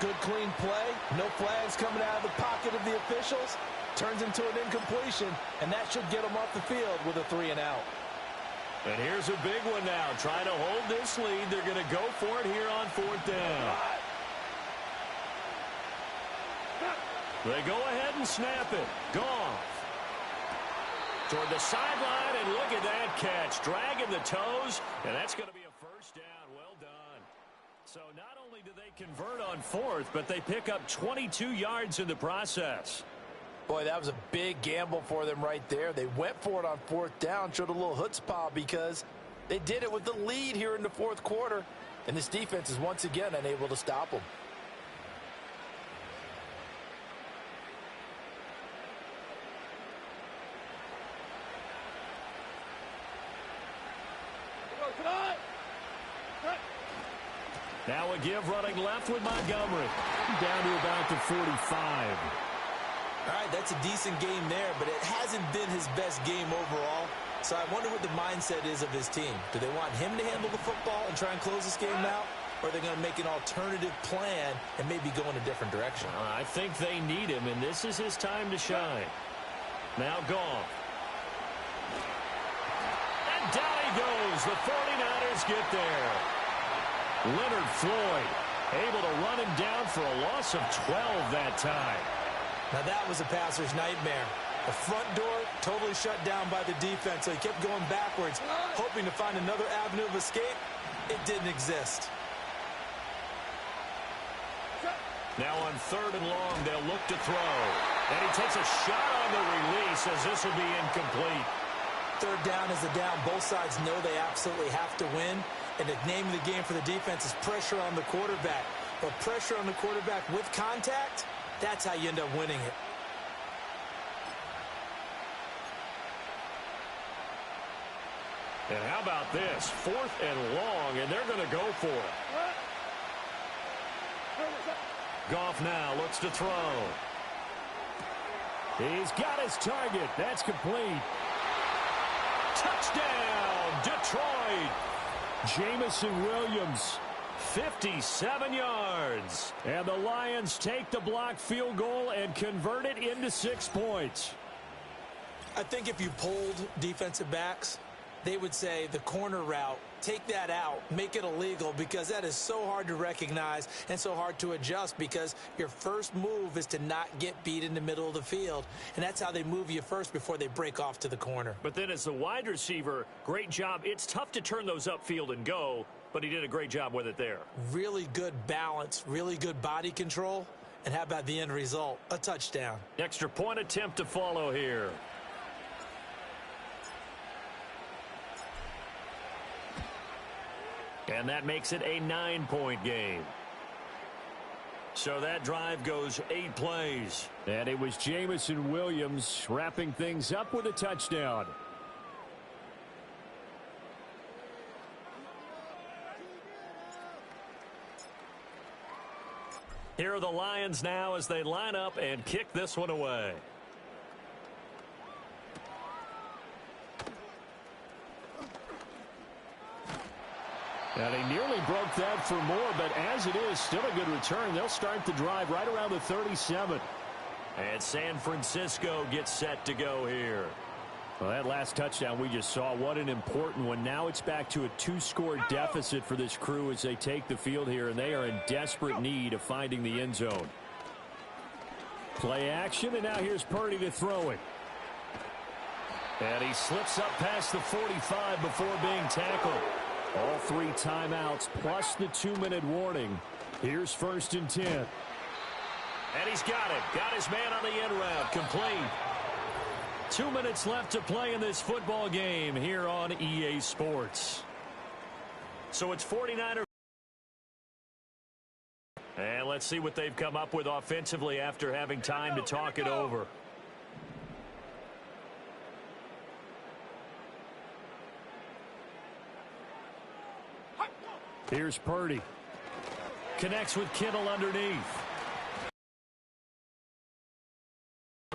Good, clean play. No flags coming out of the pocket of the officials. Turns into an incompletion, and that should get them off the field with a 3-and-out. And here's a big one now. Trying to hold this lead. They're going to go for it here on 4th down. They go ahead and snap it. Goff. Toward the sideline, and look at that catch. Dragging the toes, and that's going to be a first down. Well done. So not only do they convert on 4th, but they pick up 22 yards in the process. Boy, that was a big gamble for them right there. They went for it on 4th down, showed a little chutzpah because they did it with the lead here in the 4th quarter. And this defense is once again unable to stop them. Now a give running left with Montgomery. Down to about the 45. All right, that's a decent game there, but it hasn't been his best game overall. So I wonder what the mindset is of his team. Do they want him to handle the football and try and close this game out? Or are they going to make an alternative plan and maybe go in a different direction? I think they need him, and this is his time to shine. Now Goff. And down he goes. The 49ers get there. Leonard Floyd able to run him down for a loss of 12 that time. Now that was a passer's nightmare. The front door totally shut down by the defense, so he kept going backwards, hoping to find another avenue of escape. It didn't exist. Now on 3rd and long, they'll look to throw. And he takes a shot on the release as this will be incomplete. 3rd down is a down. Both sides know they absolutely have to win. And the name of the game for the defense is pressure on the quarterback. But pressure on the quarterback with contact, that's how you end up winning it. And how about this? 4th and long, and they're going to go for it. Goff now looks to throw. He's got his target. That's complete. Touchdown, Detroit. Jamison Williams, 57 yards. And the Lions take the block field goal and convert it into 6 points. I think if you polled defensive backs, they would say the corner route, take that out, make it illegal, because that is so hard to recognize and so hard to adjust, because your first move is to not get beat in the middle of the field. And that's how they move you first before they break off to the corner. But then as the wide receiver, great job. It's tough to turn those upfield and go, but he did a great job with it there. Really good balance, really good body control. And how about the end result? A touchdown. Extra point attempt to follow here. And that makes it a 9-point game. So that drive goes 8 plays. And it was Jameson Williams wrapping things up with a touchdown. Here are the Lions now as they line up and kick this one away. And he nearly broke that for more, but as it is, still a good return. They'll start the drive right around the 37. And San Francisco gets set to go here. Well, that last touchdown we just saw, what an important one. Now it's back to a 2-score deficit for this crew as they take the field here, and they are in desperate need of finding the end zone. Play action, and now here's Purdy to throw it. And he slips up past the 45 before being tackled. All 3 timeouts plus the 2-minute warning. Here's 1st and 10. And he's got it. Got his man on the end route. Complete. 2 minutes left to play in this football game here on EA Sports. So it's 49ers. And let's see what they've come up with offensively after having time to talk it over. Here's Purdy. Connects with Kittle underneath.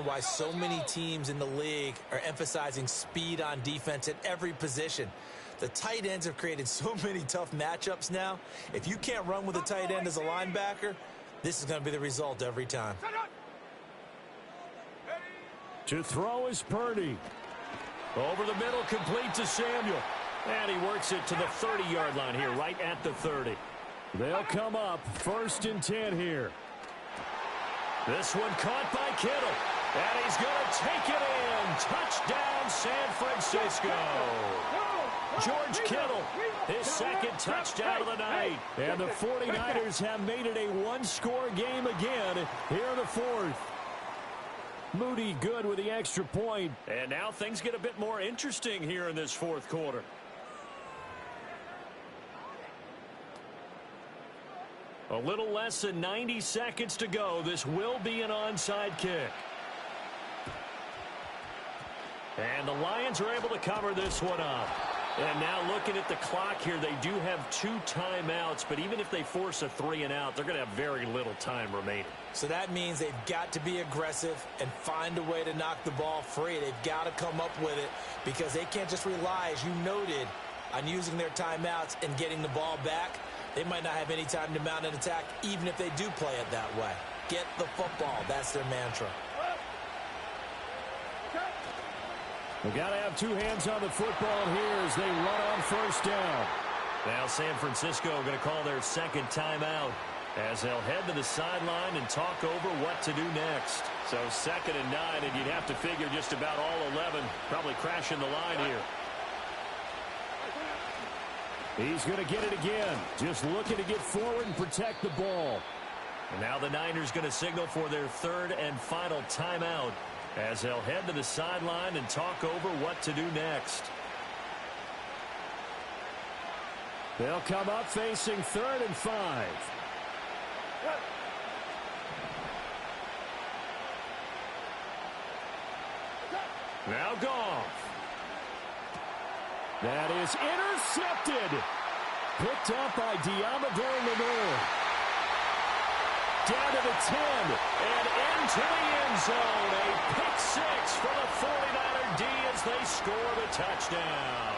Why so many teams in the league are emphasizing speed on defense at every position. The tight ends have created so many tough matchups now. If you can't run with a tight end as a linebacker, this is going to be the result every time. To throw is Purdy. Over the middle, complete to Samuel. And he works it to the 30-yard line here, right at the 30. They'll come up 1st and 10 here. This one caught by Kittle. And he's going to take it in. Touchdown, San Francisco. George Kittle, his 2nd touchdown of the night. And the 49ers have made it a 1-score game again here in the 4th. Moody good with the extra point. And now things get a bit more interesting here in this 4th quarter. A little less than 90 seconds to go. This will be an onside kick. And the Lions are able to cover this one up. And now looking at the clock here, they do have 2 timeouts, but even if they force a 3-and-out, they're going to have very little time remaining. So that means they've got to be aggressive and find a way to knock the ball free. They've got to come up with it because they can't just rely, as you noted, on using their timeouts and getting the ball back. They might not have any time to mount an attack, even if they do play it that way. Get the football. That's their mantra. We've got to have 2 hands on the football here as they run on 1st down. Now San Francisco going to call their 2nd timeout as they'll head to the sideline and talk over what to do next. So 2nd and 9, and you'd have to figure just about all 11 probably crashing the line here. He's going to get it again. Just looking to get forward and protect the ball. And now the Niners going to signal for their 3rd and final timeout as they'll head to the sideline and talk over what to do next. They'll come up facing 3rd and 5. Now Goff. That is intercepted. Picked up by Deommodore Lenoir. Down to the 10 and into the end zone. A pick 6 for the 49er D as they score the touchdown.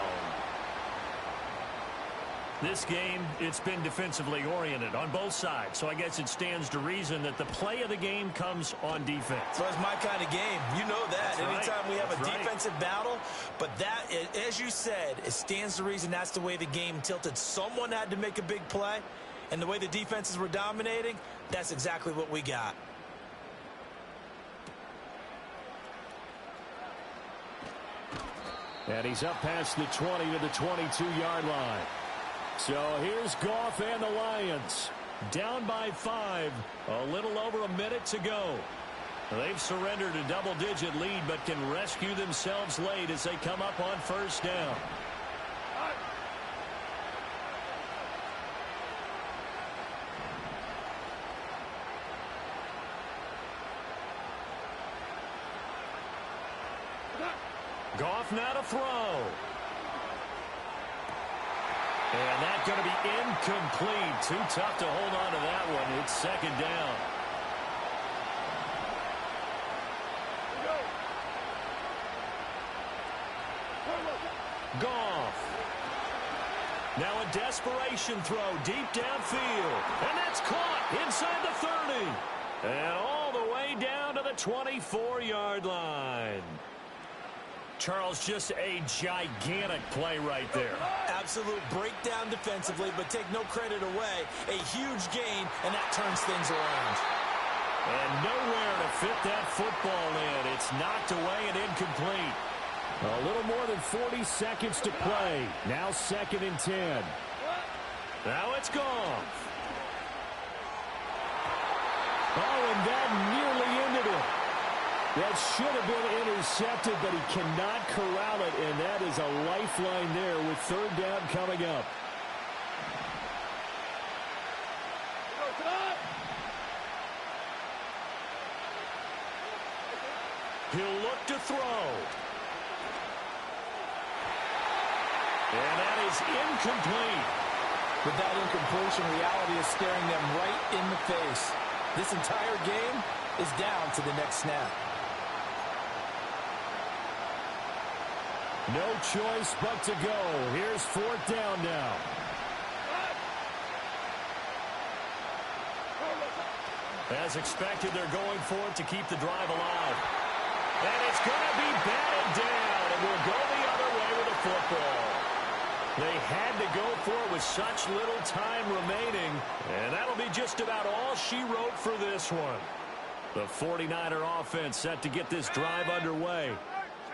This game, it's been defensively oriented on both sides, so I guess it stands to reason that the play of the game comes on defense. So it's my kind of game. You know that. That's Anytime we have That's a defensive battle, but that, as you said, it stands to reason that's the way the game tilted. Someone had to make a big play, and the way the defenses were dominating, that's exactly what we got. And he's up past the 20 to the 22-yard line. So here's Goff and the Lions. Down by 5. A little over a minute to go. They've surrendered a double-digit lead, but can rescue themselves late as they come up on 1st down. Goff now to throw. And that's going to be incomplete. Too tough to hold on to that one. It's second down. Goff. Now a desperation throw deep downfield. And that's caught inside the 30. And all the way down to the 24-yard line. Charles, just a gigantic play right there. Absolute breakdown defensively, but take no credit away. A huge gain, and that turns things around. And nowhere to fit that football in. It's knocked away and incomplete. A little more than 40 seconds to play. Now 2nd and 10. Now it's gone. Oh, and that nearly ended it. That should have been intercepted, but he cannot corral it, and that is a lifeline there with 3rd down coming up. He'll look to throw. And that is incomplete. With that incompletion, reality is staring them right in the face. This entire game is down to the next snap. No choice but to go. Here's 4th down now. As expected, they're going for it to keep the drive alive. And it's going to be batted down, and we'll go the other way with the football. They had to go for it with such little time remaining, and that'll be just about all she wrote for this one. The 49er offense set to get this drive underway.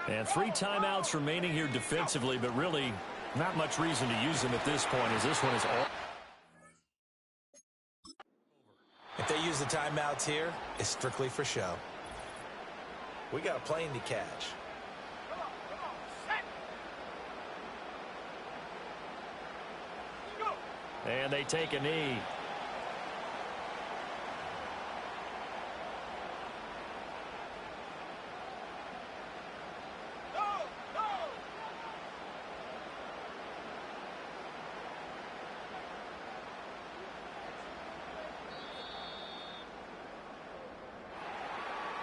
And 3 timeouts remaining here defensively, but really not much reason to use them at this point, as this one is all. If they use the timeouts here, it's strictly for show. We got a plane to catch. And they take a knee.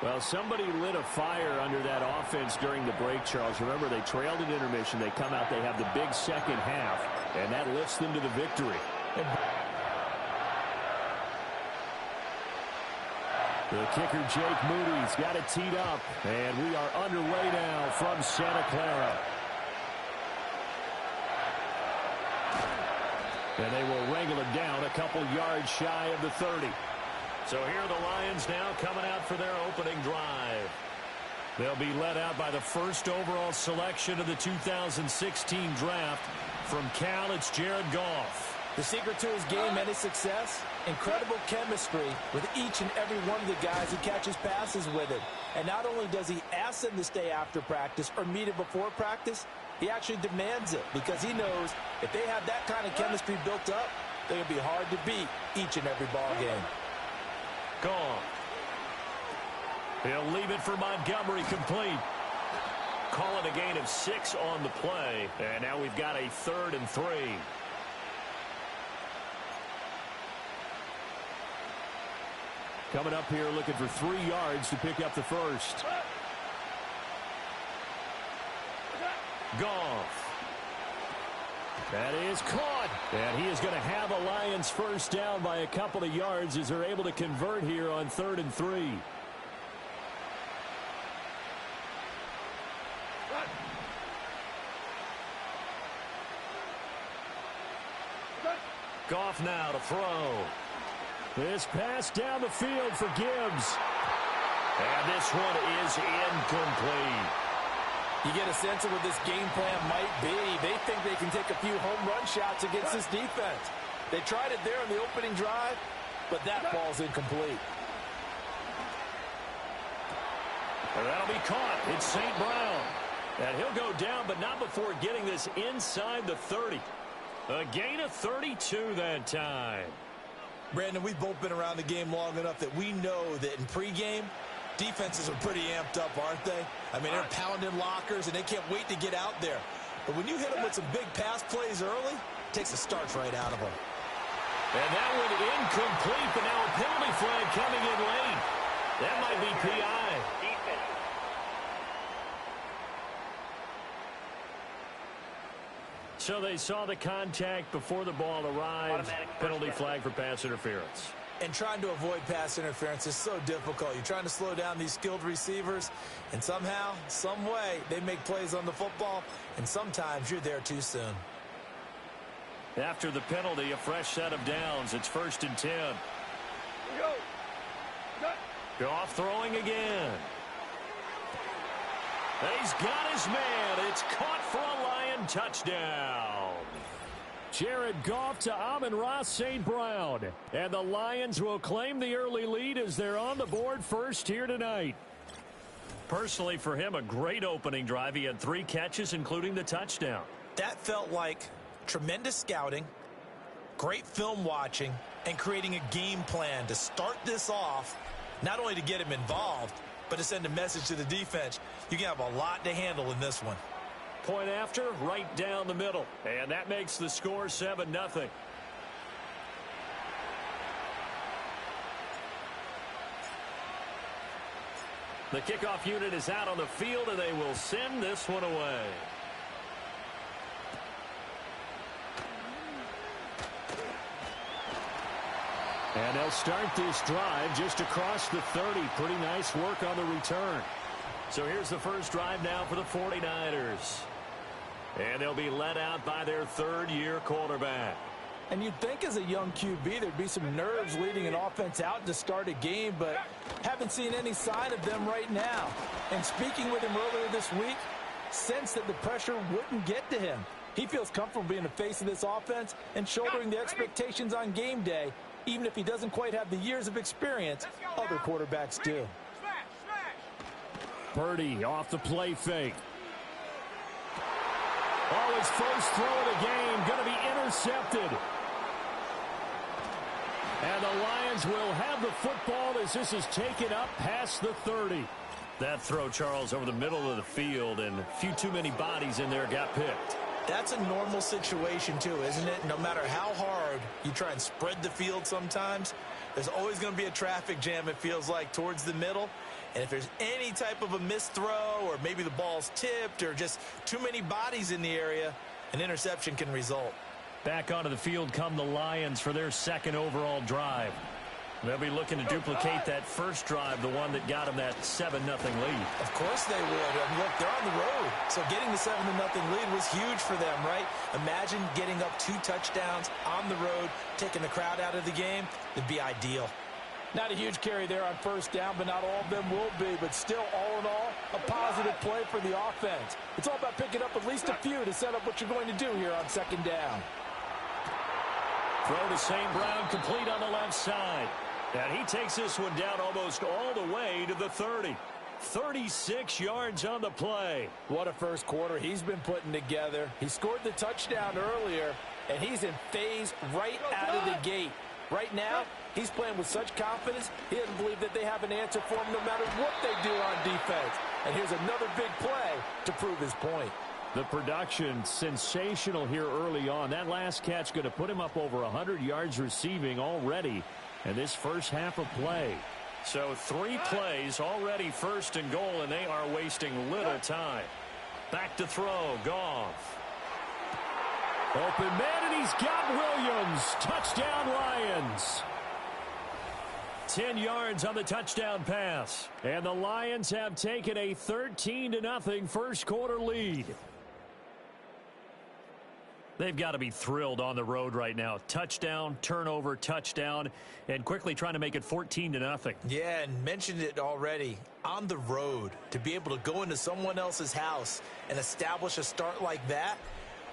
Well, somebody lit a fire under that offense during the break, Charles. Remember, they trailed at intermission. They come out, they have the big second half, and that lifts them to the victory. The kicker, Jake Moody's got it teed up, and we are underway now from Santa Clara. And they will wrangle it down a couple yards shy of the 30. So here are the Lions now coming out for their opening drive. They'll be led out by the first overall selection of the 2016 draft. From Cal, it's Jared Goff. The secret to his game and his success, incredible chemistry with each and every one of the guys he catches passes with it. And not only does he ask them to stay after practice or meet it before practice, he actually demands it because he knows if they have that kind of chemistry built up, they're going to be hard to beat each and every ball game. Gone. He'll leave it for Montgomery, complete. Call it a gain of 6 on the play. And now we've got a 3rd and 3. Coming up here looking for 3 yards to pick up the first. Goff. That is caught. And he is going to have a Lions first down by a couple of yards as they're able to convert here on 3rd and 3. Goff now to throw. This pass down the field for Gibbs. And this one is incomplete. You get a sense of what this game plan might be. They think they can take a few home run shots against this defense. They tried it there in the opening drive, but that ball's incomplete. And that'll be caught. It's St. Brown. And he'll go down, but not before getting this inside the 30. A gain of 32 that time. Brandon, we've both been around the game long enough that we know that in pregame, Defenses are pretty amped up, aren't they? I mean, they're pounding lockers, and they can't wait to get out there. But when you hit them with some big pass plays early, it takes the starch right out of them. And that one incomplete, but now a penalty flag coming in late. That might be PI. So they saw the contact before the ball arrived. Penalty flag for pass interference. And trying to avoid pass interference is so difficult. You're trying to slow down these skilled receivers, and somehow, some way, they make plays on the football, and sometimes you're there too soon. After the penalty, a fresh set of downs. It's 1st and 10. Goff throwing again. He's got his man. It's caught for a Lion touchdown. Jared Goff to Amon-Ra St. Brown. And the Lions will claim the early lead as they're on the board first here tonight. Personally, for him, a great opening drive. He had 3 catches, including the touchdown. That felt like tremendous scouting, great film watching, and creating a game plan to start this off, not only to get him involved, but to send a message to the defense. You can have a lot to handle in this one. Point after, right down the middle. And that makes the score 7-0. The kickoff unit is out on the field, and they will send this one away. And they'll start this drive just across the 30. Pretty nice work on the return. So here's the first drive now for the 49ers. And they'll be led out by their 3rd-year quarterback. And you'd think as a young QB there'd be some nerves leading an offense out to start a game, but haven't seen any sign of them right now. And speaking with him earlier this week, sensed that the pressure wouldn't get to him. He feels comfortable being the face of this offense and shouldering the expectations on game day, even if he doesn't quite have the years of experience other quarterbacks do. Purdy off the play fake. Oh, his first throw of the game going to be intercepted. And the Lions will have the football as this is taken up past the 30. That throw, Charles, over the middle of the field, and a few too many bodies in there got picked. That's a normal situation, too, isn't it? No matter how hard you try and spread the field sometimes, there's always going to be a traffic jam, it feels like, towards the middle. And if there's any type of a missed throw or maybe the ball's tipped or just too many bodies in the area, an interception can result. Back onto the field come the Lions for their 2nd overall drive. They'll be looking to duplicate that first drive, the one that got them that 7-0 lead. Of course they would. I mean, look, they're on the road. So getting the 7-0 lead was huge for them, right? Imagine getting up 2 touchdowns on the road, taking the crowd out of the game. It'd be ideal. Not a huge carry there on first down, but not all of them will be. But still, all in all, a positive play for the offense. It's all about picking up at least a few to set up what you're going to do here on 2nd down. Throw to St. Brown, complete on the left side. And he takes this one down almost all the way to the 30. 36 yards on the play. What a first quarter he's been putting together. He scored the touchdown earlier, and he's in phase right out of the gate. Right now, he's playing with such confidence, he doesn't believe that they have an answer for him no matter what they do on defense. And here's another big play to prove his point. The production sensational here early on. That last catch going to put him up over 100 yards receiving already in this first half of play. So 3 plays already 1st and goal, and they are wasting little time. Back to throw, Goff. Open man, and he's got Williams. Touchdown, Lions. 10 yards on the touchdown pass. And the Lions have taken a 13-0 first quarter lead. They've got to be thrilled on the road right now. Touchdown, turnover, touchdown, and quickly trying to make it 14-0. Yeah, and mentioned it already. On the road, to be able to go into someone else's house and establish a start like that,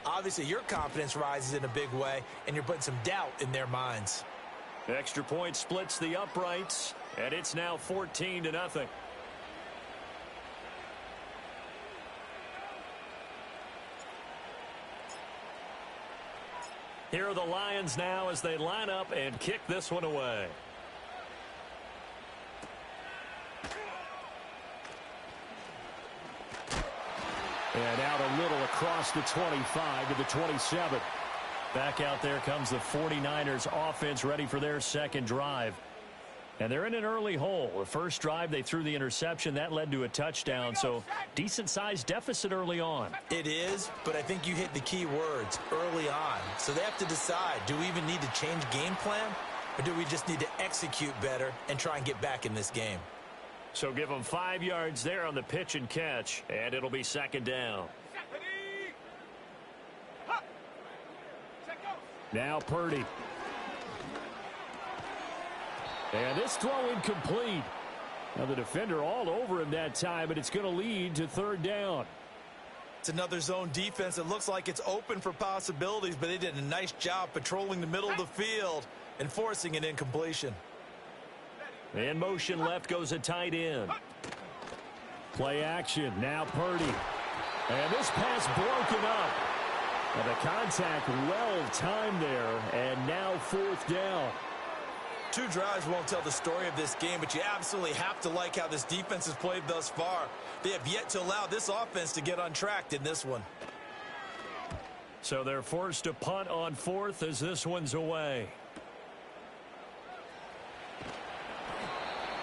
obviously your confidence rises in a big way, and you're putting some doubt in their minds. Extra point splits the uprights, and it's now 14-0. Here are the Lions now as they line up and kick this one away. across the 25 to the 27. Back out there comes the 49ers offense ready for their second drive. And they're in an early hole. The first drive, they threw the interception. That led to a touchdown, so decent-sized deficit early on. It is, but I think you hit the key words, early on. So they have to decide, do we even need to change game plan, or do we just need to execute better and try and get back in this game? So give them 5 yards there on the pitch and catch, and it'll be second down. Now Purdy. And this throw incomplete. Now the defender all over him that time, but it's going to lead to third down. It's another zone defense. It looks like it's open for possibilities, but they did a nice job patrolling the middle of the field and forcing an incompletion. In motion left goes a tight end. Play action. Now Purdy. And this pass broken up. And the contact well timed there, and now fourth down. 2 drives won't tell the story of this game, but you absolutely have to like how this defense has played thus far. They have yet to allow this offense to get on track in this one. So they're forced to punt on fourth as this one's away.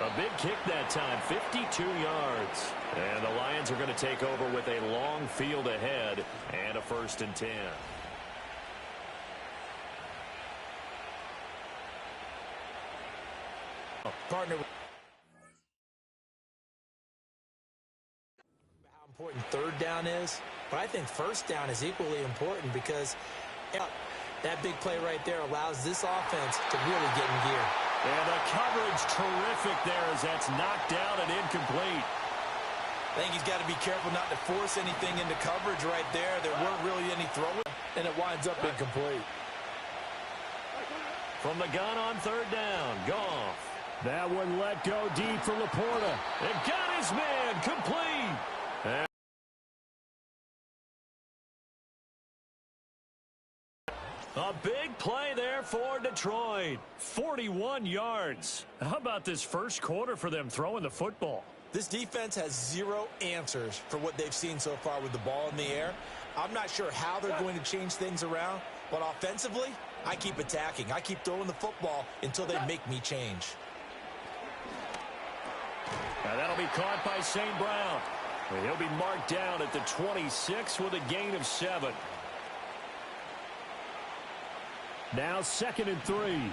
A big kick that time, 52 yards. And the Lions are going to take over with a long field ahead and a 1st and 10. Partner, how important third down is, but I think first down is equally important because that big play right there allows this offense to really get in gear. And the coverage terrific there as that's knocked down and incomplete. I think he's got to be careful not to force anything into coverage right there. There weren't really any throwing, and it winds up incomplete. From the gun on third down, Goff. That one let go deep for Laporta. It got his man complete. A big play there for Detroit. 41 yards. How about this first quarter for them throwing the football? This defense has 0 answers for what they've seen so far with the ball in the air. I'm not sure how they're going to change things around, but offensively, I keep attacking. I keep throwing the football until they make me change. Now that'll be caught by St. Brown. He'll be marked down at the 26 with a gain of 7. Now 2nd and 3.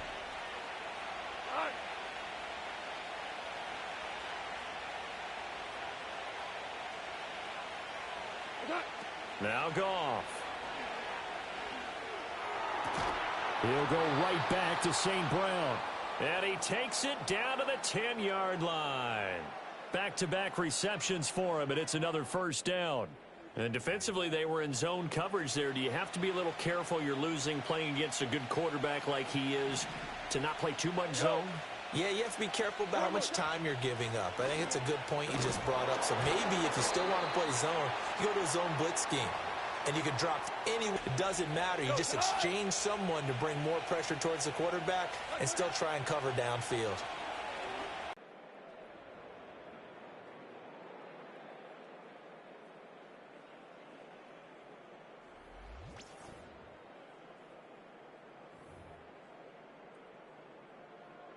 Now Goff. He'll go right back to St. Brown. And he takes it down to the 10-yard line. Back-to-back receptions for him, and it's another first down. And defensively, they were in zone coverage there. Do you have to be a little careful? You're losing playing against a good quarterback like he is to not play too much zone? Yeah, you have to be careful about how much time you're giving up. I think it's a good point you just brought up. So maybe if you still want to play zone, you go to a zone blitz scheme. And you can drop anywhere. It doesn't matter. You just exchange someone to bring more pressure towards the quarterback and still try and cover downfield.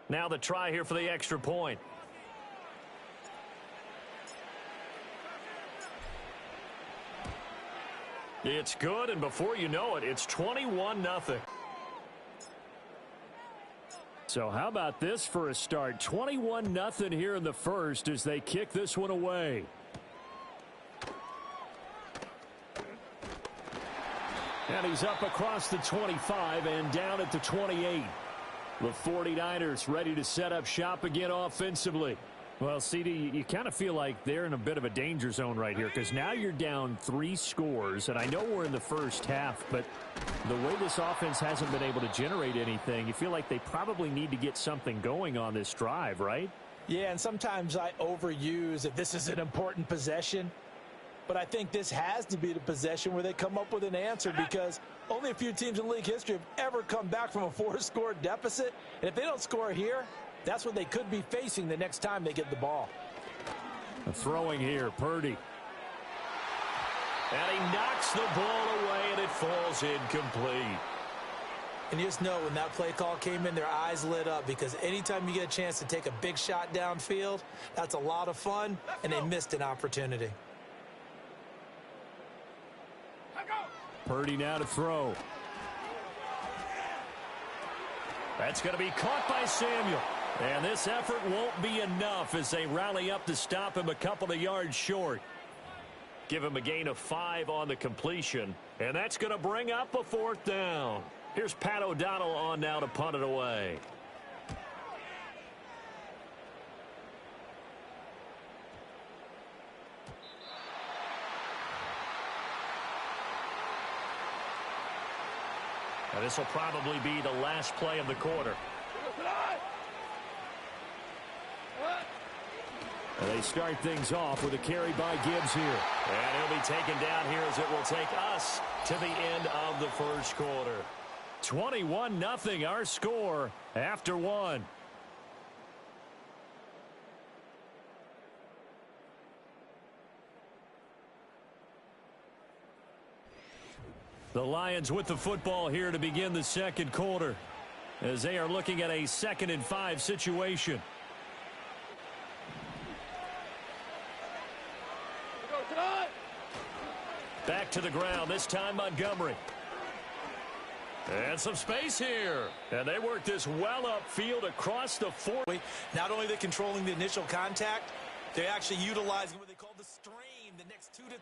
Now the try here for the extra point. It's good, and before you know it, it's 21-0. So how about this for a start? 21-0 here in the first as they kick this one away. And he's up across the 25 and down at the 28. The 49ers ready to set up shop again offensively. Well, CD, you kind of feel like they're in a bit of a danger zone right here because now you're down 3 scores, and I know we're in the first half, but the way this offense hasn't been able to generate anything, you feel like they probably need to get something going on this drive, right? Yeah, and sometimes I overuse that this is an important possession, but I think this has to be the possession where they come up with an answer because only a few teams in league history have ever come back from a 4-score deficit, and if they don't score here, that's what they could be facing the next time they get the ball. Throwing here, Purdy. And he knocks the ball away, and it falls incomplete. And you just know when that play call came in, their eyes lit up, because anytime you get a chance to take a big shot downfield, that's a lot of fun, and they missed an opportunity. Purdy now to throw. That's going to be caught by Samuel. And this effort won't be enough as they rally up to stop him a couple of yards short. Give him a gain of 5 on the completion, and that's going to bring up a 4th down. Here's Pat O'Donnell on now to punt it away. And this will probably be the last play of the quarter. And they start things off with a carry by Gibbs here. And he'll be taken down here as it will take us to the end of the first quarter. 21-0 our score after 1. The Lions with the football here to begin the second quarter as they are looking at a 2nd and 5 situation. Back to the ground, this time Montgomery. And some space here. And they work this well upfield across the 40. Not only are they controlling the initial contact, they're actually utilizing what they call the strain, the next 2 to